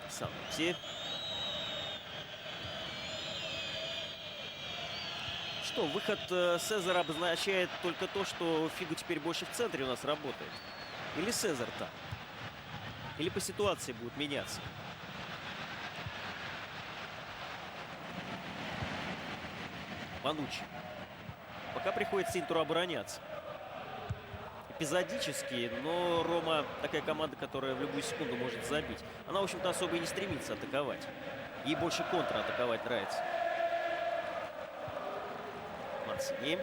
Санти. Что, выход Сезара обозначает только то, что Фигу теперь больше в центре у нас работает. Или Сезар там. Или по ситуации будет меняться. Пануччи. Пока приходится Интеру обороняться. Эпизодически, но Рома такая команда, которая в любую секунду может забить. Она, в общем-то, особо и не стремится атаковать. Ей больше контратаковать нравится. Мансини.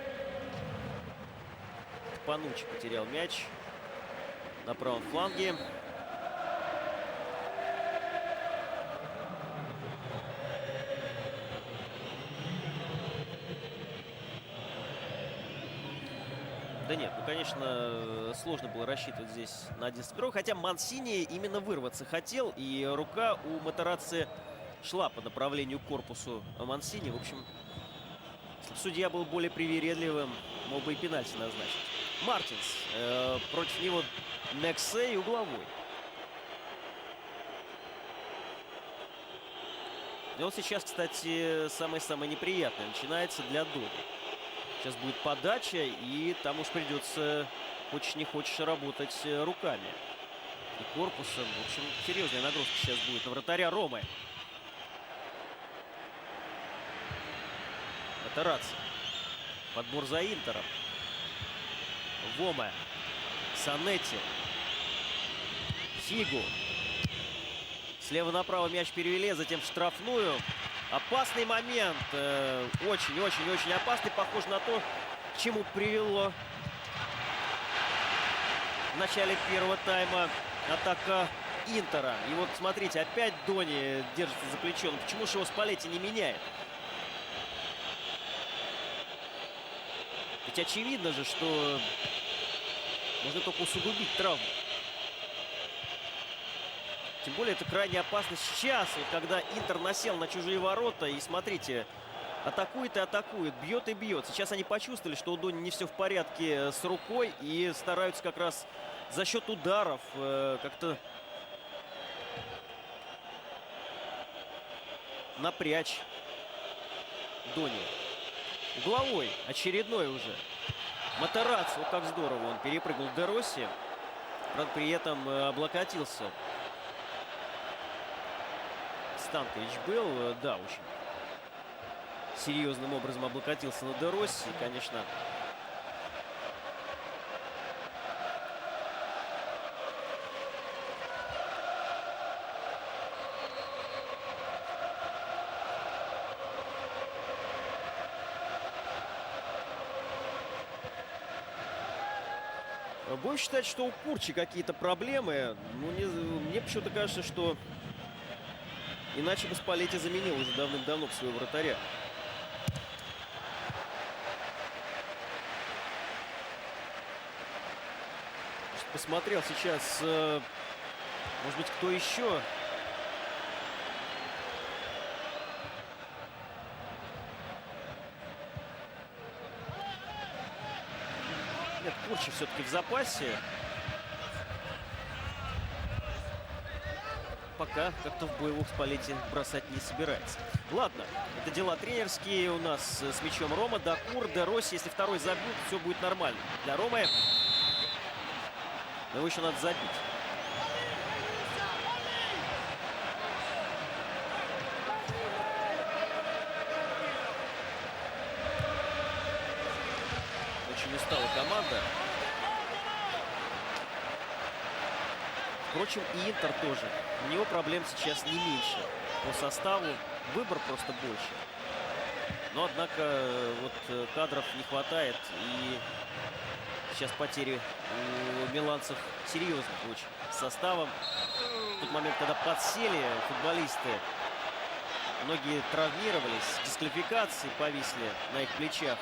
Пануччи потерял мяч на правом фланге. Да нет, ну, конечно, сложно было рассчитывать здесь на 11-1. Хотя Мансини именно вырваться хотел. И рука у Матерацци шла по направлению к корпусу Мансини. В общем, судья был более привередливым, мог бы и пенальти назначить. Мартинс. Против него Нексе и угловой. И вот сейчас, кстати, самое-самое неприятное начинается для Дони. Сейчас будет подача, и там уж придется, хочешь не хочешь, работать руками и корпусом. В общем, серьезная нагрузка сейчас будет на вратаря Ромы. Матарацци. Подбор за Интером. Вома. Санетти. Фигу. Слева направо мяч перевели, затем в штрафную. Опасный момент. Очень-очень-очень опасный. Похож на то, к чему привело в начале первого тайма атака Интера. И вот смотрите, опять Дони держится за плечо. Но почему же его Спалетти не меняет? Ведь очевидно же, что можно только усугубить травму. Тем более это крайне опасно сейчас, вот когда Интер насел на чужие ворота. И смотрите, атакует и атакует, бьет и бьет. Сейчас они почувствовали, что у Дони не все в порядке с рукой. И стараются как раз за счет ударов как-то напрячь Дони. Угловой, очередной уже. Матарацци, вот как здорово он перепрыгнул Де Росси. Правда, при этом облокотился. Станкович был, да, очень серьезным образом облокотился на Де Росси. Конечно, будем считать, что у Курчи какие-то проблемы. Ну, мне почему-то кажется, что иначе бы Спалетти заменил уже давным-давно своего вратаря. Посмотрел сейчас, может быть, кто еще. Нет, Курчи все-таки в запасе. Пока как-то в боевых Спалетти бросать не собирается. Ладно, это дела тренерские. У нас с мячом Рома, Дакур, Де Росси. Если второй забьют, все будет нормально. Для Ромы. Но его еще надо забить. Очень устала команда. Впрочем, и Интер тоже. У него проблем сейчас не меньше. По составу выбор просто больше. Но, однако, вот кадров не хватает. И сейчас потери у миланцев серьезных очень. С составом. В тот момент, когда подсели футболисты, многие травмировались. Дисквалификации повисли на их плечах.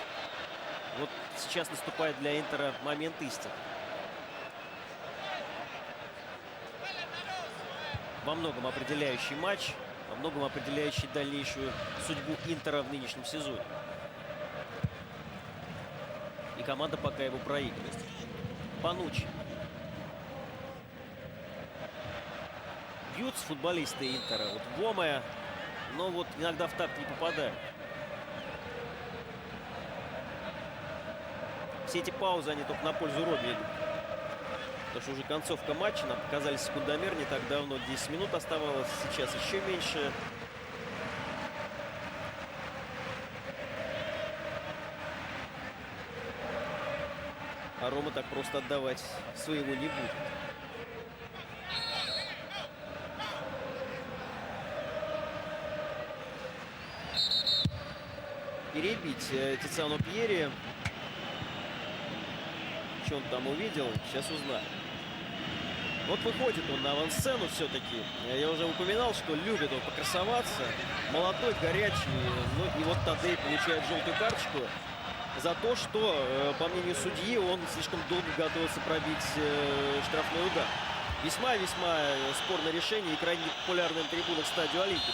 Вот сейчас наступает для Интера момент истины. Во многом определяющий матч, во многом определяющий дальнейшую судьбу Интера в нынешнем сезоне. И команда пока его проигрывает. Пануччи. Бьются футболисты Интера. Вот Вома, но вот иногда в такт не попадают. Все эти паузы, они только на пользу Роме идут. Потому что уже концовка матча, нам показали секундомер не так давно, 10 минут оставалось, сейчас еще меньше. А Рома так просто отдавать своего не будет. Перебить Тициано Пьери. Что он там увидел, сейчас узнаем. Вот выходит он на авансцену все-таки. Я уже упоминал, что любит он покрасоваться. Молодой, горячий. Ну и вот Тадей получает желтую карточку за то, что, по мнению судьи, он слишком долго готовился пробить штрафной удар. Весьма-весьма спорное решение и крайне популярное на трибунах Стадио Олимпико.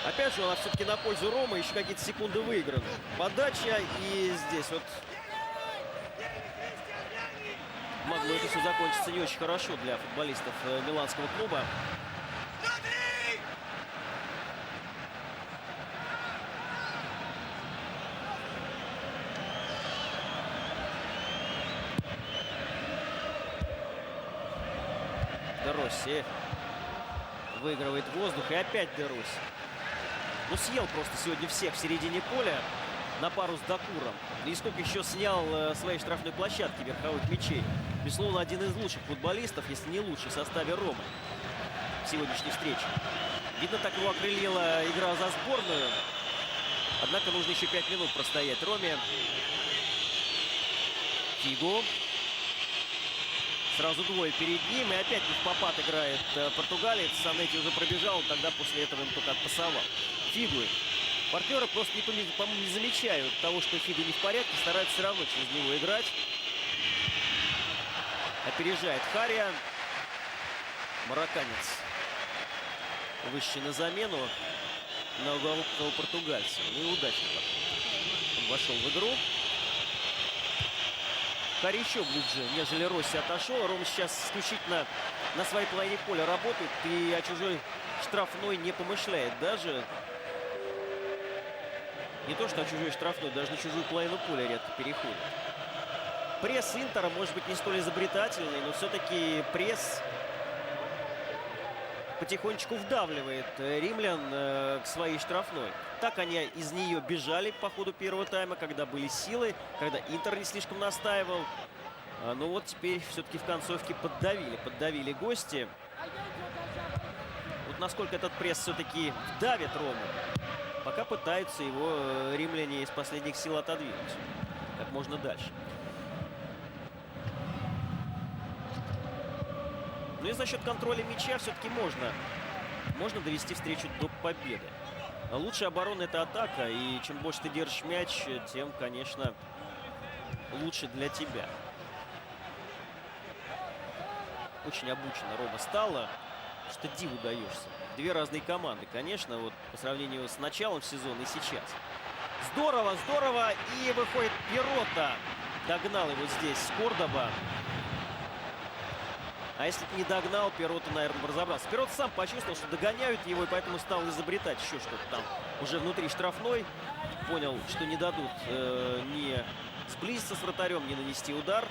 Опять же, она все-таки на пользу Ромы. Еще какие-то секунды выиграны. Подача. И здесь вот могло это все закончиться не очень хорошо для футболистов миланского клуба. Де Росси выигрывает воздух. И опять Де Росси. Ну, съел просто сегодня всех в середине поля на пару с Дакуром. И сколько еще снял своей штрафной площадки верховых мячей. Безусловно, один из лучших футболистов, если не лучший в составе Ромы в сегодняшней встрече. Видно, так его окрылила игра за сборную. Однако нужно еще 5 минут простоять Роме. Фигу. Сразу двое перед ним. И опять не в попад играет португалец. Санетти уже пробежал, он тогда после этого им только отпасовал. Фигу. Партнеры просто, по-моему, не замечают того, что Фигу не в порядке. Стараются все равно через него играть. Опережает Хария. Марокканец, вышедший на замену на уголовного португальца. Ну и удачно он вошел в игру. Харри еще глубже, нежели Росси отошел. Рома сейчас исключительно на своей половине поля работает и о чужой штрафной не помышляет даже. Не то, что о чужой штрафной, даже на чужую половину поля редко переходит. Пресс Интера может быть не столь изобретательный, но все-таки пресс потихонечку вдавливает римлян к своей штрафной. Так они из нее бежали по ходу первого тайма, когда были силы, когда Интер не слишком настаивал. Но вот теперь все-таки в концовке поддавили гости. Вот насколько этот пресс все-таки давит Рому, пока пытаются его римляне из последних сил отодвинуть как можно дальше. Ну и за счет контроля мяча все-таки можно довести встречу до победы. Лучшая оборона — это атака, и чем больше ты держишь мяч, тем, конечно, лучше для тебя. Очень обучена Рома стала, что диву даешься. Две разные команды, конечно, вот по сравнению с началом сезона и сейчас. Здорово, здорово, и выходит Перотта. Догнал его здесь Кордоба. А если бы не догнал, Перотта, наверное, бы разобрался. Перотта сам почувствовал, что догоняют его, и поэтому стал изобретать еще что-то там. Уже внутри штрафной. Понял, что не дадут ни сблизиться с вратарем, ни нанести удар.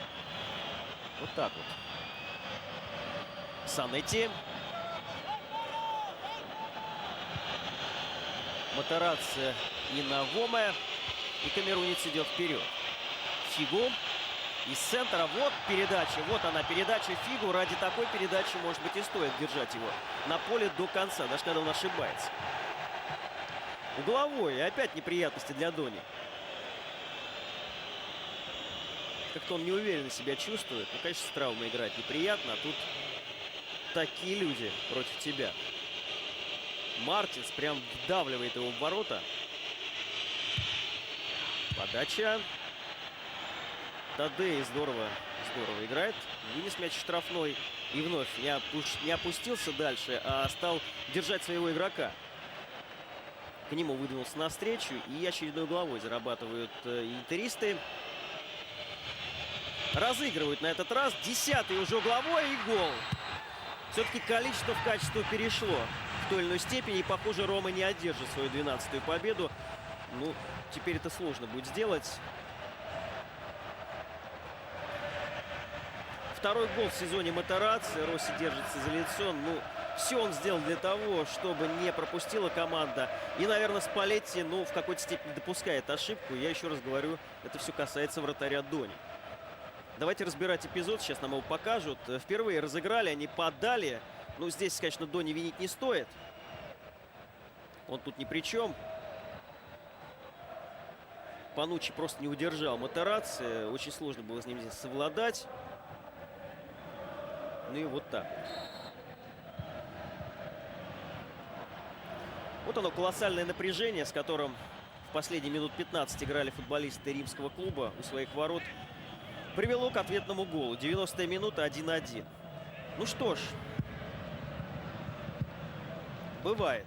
Вот так вот. Санетти. Матерацци и Навоме. И камерунец идет вперед. Фигу. Из центра, вот передача, вот она передача Фигу. Ради такой передачи, может быть, и стоит держать его на поле до конца, даже когда он ошибается. Угловой, и опять неприятности для Дони. Как-то он неуверенно себя чувствует. Ну, конечно, с травмой играть неприятно, а тут такие люди против тебя. Мартинс прям вдавливает его в ворота. Подача. Тадей здорово играет. Вынес мяч штрафной. И вновь не опустился дальше, а стал держать своего игрока. К нему выдвинулся навстречу. И очередной угловой зарабатывают интеристы. Разыгрывают на этот раз. 10-й уже угловой и гол. Все-таки количество в качество перешло в той или иной степени. И, похоже, Рома не одержит свою 12-ю победу. Ну, теперь это сложно будет сделать. Второй гол в сезоне Матерацци. Росси держится за лицо. Ну, все он сделал для того, чтобы не пропустила команда. И, наверное, Спалетти, ну, в какой-то степени допускает ошибку. Я еще раз говорю, это все касается вратаря Дони. Давайте разбирать эпизод. Сейчас нам его покажут. Впервые разыграли, они подали. Ну, здесь, конечно, Дони винить не стоит. Он тут ни при чем. Пануччи просто не удержал Матерацци. Очень сложно было с ним здесь совладать. Ну и вот так. Вот оно, колоссальное напряжение, с которым в последние минут 15 играли футболисты римского клуба у своих ворот, привело к ответному голу. 90-я минута, 1-1. Ну что ж, бывает.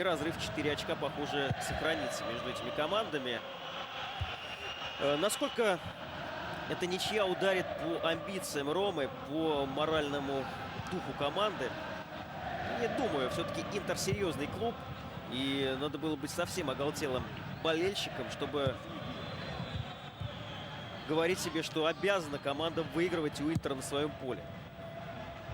И разрыв 4 очка, похоже, сохранится между этими командами. Насколько эта ничья ударит по амбициям Ромы, по моральному духу команды? Не думаю. Все-таки Интер серьезный клуб. И надо было быть совсем оголтелым болельщиком, чтобы говорить себе, что обязана команда выигрывать у Интера на своем поле.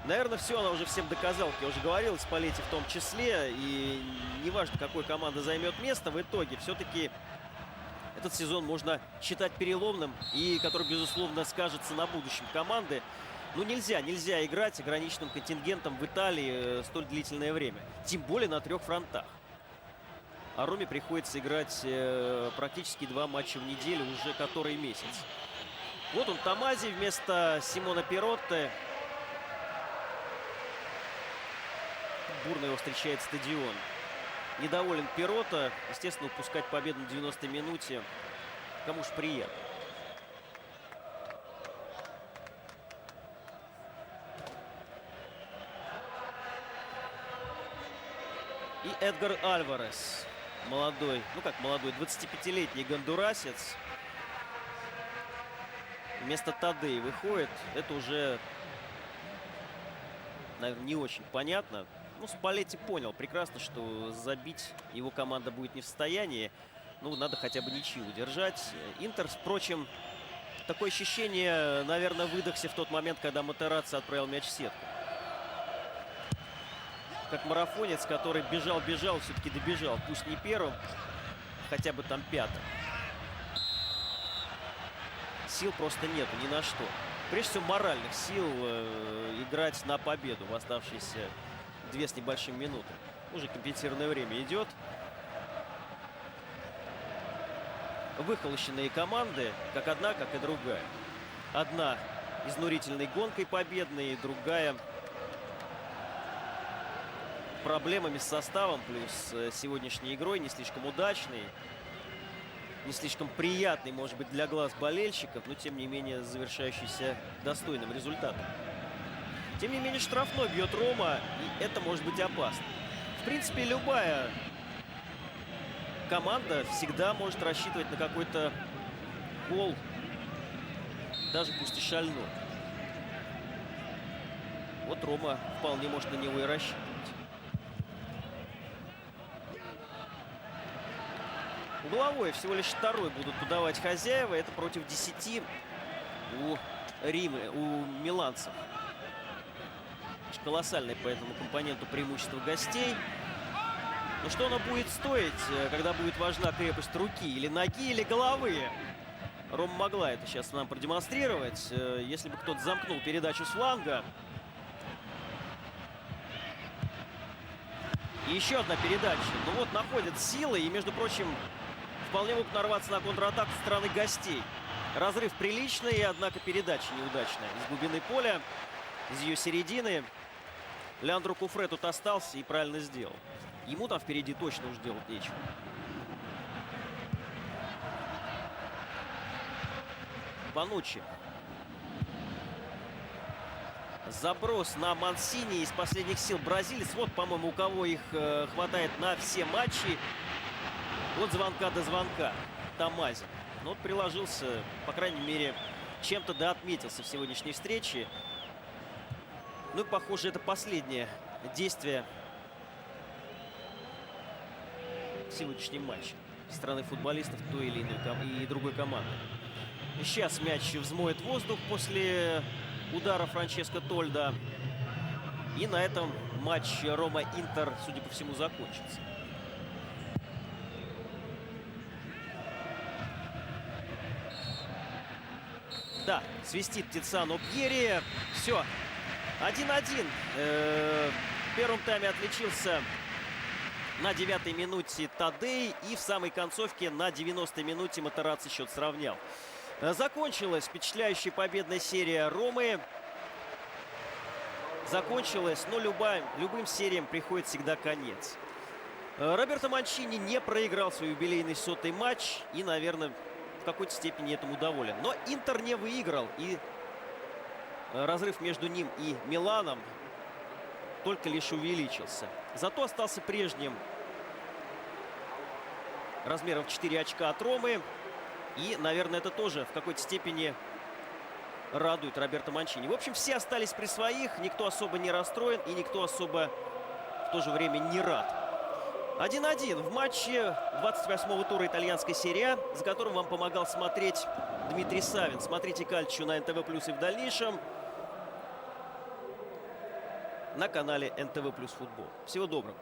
Наверное, все она уже всем доказала, как я уже говорил, Спалетти в том числе. И неважно, какой команда займет место, в итоге все-таки этот сезон можно считать переломным, и который, безусловно, скажется на будущем команды. Ну, нельзя играть ограниченным контингентом в Италии столь длительное время. Тем более на 3 фронтах. А Роме приходится играть практически 2 матча в неделю уже который месяц. Вот он, Томази вместо Симона Перотте. Бурно его встречает стадион. Недоволен Перотто. Естественно, упускать победу на 90-й минуте кому ж приятно. И Эдгар Альварес. Молодой, ну как молодой, 25-летний гондурасец. Вместо Тадеи выходит. Это уже, наверное, не очень понятно. Ну, Спалетти понял прекрасно, что забить его команда будет не в состоянии. Ну, надо хотя бы ничью удержать. Интер, впрочем, такое ощущение, наверное, выдохся в тот момент, когда Матерацци отправил мяч в сетку. Как марафонец, который бежал, все-таки добежал. Пусть не первым, хотя бы там 5-м. Сил просто нету ни на что. Прежде всего, моральных сил играть на победу в оставшиеся 2 с небольшим минуты. Уже компенсированное время идет. Выхолощенные команды, как одна, как и другая. Одна изнурительной гонкой победной, другая проблемами с составом, плюс сегодняшней игрой не слишком удачной, не слишком приятной, может быть, для глаз болельщиков, но, тем не менее, завершающийся достойным результатом. Тем не менее, штрафной бьет Рома, и это может быть опасно. В принципе, любая команда всегда может рассчитывать на какой-то гол, даже пусть и шальной. Вот Рома вполне может на него и рассчитывать. Угловой всего лишь 2-й будут подавать хозяева. Это против 10 у миланцев. Колоссальное по этому компоненту преимущество гостей. Но что оно будет стоить, когда будет важна крепость руки или ноги, или головы? Рома могла это сейчас нам продемонстрировать. Если бы кто-то замкнул передачу с фланга. И еще одна передача. Ну вот, находят силы. И, между прочим, вполне могут нарваться на контратаку со стороны гостей. Разрыв приличный, однако передача неудачная. Из глубины поля, из ее середины. Леандро Куфре тут остался и правильно сделал. Ему там впереди точно уж делать нечего. Пануччи. Заброс на Мансини из последних сил бразилец. Вот, по-моему, у кого их хватает на все матчи. От звонка до звонка. Томази. Ну, вот приложился, по крайней мере, чем-то да отметился в сегодняшней встрече. Ну и, похоже, это последнее действие в сегодняшнем матче со стороны футболистов той или иной и другой команды. Сейчас мяч взмоет воздух после удара Франческо Тольда. И на этом матч Рома-Интер, судя по всему, закончится. Да, свистит Тициано Пьери. Все. 1-1. В первом тайме отличился на 9-й минуте Тадей. И в самой концовке на 90-й минуте Матерацци счет сравнял. Закончилась впечатляющая победная серия Ромы. Закончилась, но любым сериям приходит всегда конец. Роберто Манчини не проиграл свой юбилейный 100-й матч. И, наверное, в какой-то степени этому доволен. Но Интер не выиграл. И разрыв между ним и Миланом только лишь увеличился. Зато остался прежним размером в 4 очка от Ромы. И, наверное, это тоже в какой-то степени радует Роберто Манчини. В общем, все остались при своих. Никто особо не расстроен и никто особо в то же время не рад. 1-1 в матче 28-го тура итальянской серии А, за которым вам помогал смотреть Дмитрий Савин. Смотрите Кальчио на НТВ Плюс и в дальнейшем на канале НТВ Плюс Футбол. Всего доброго.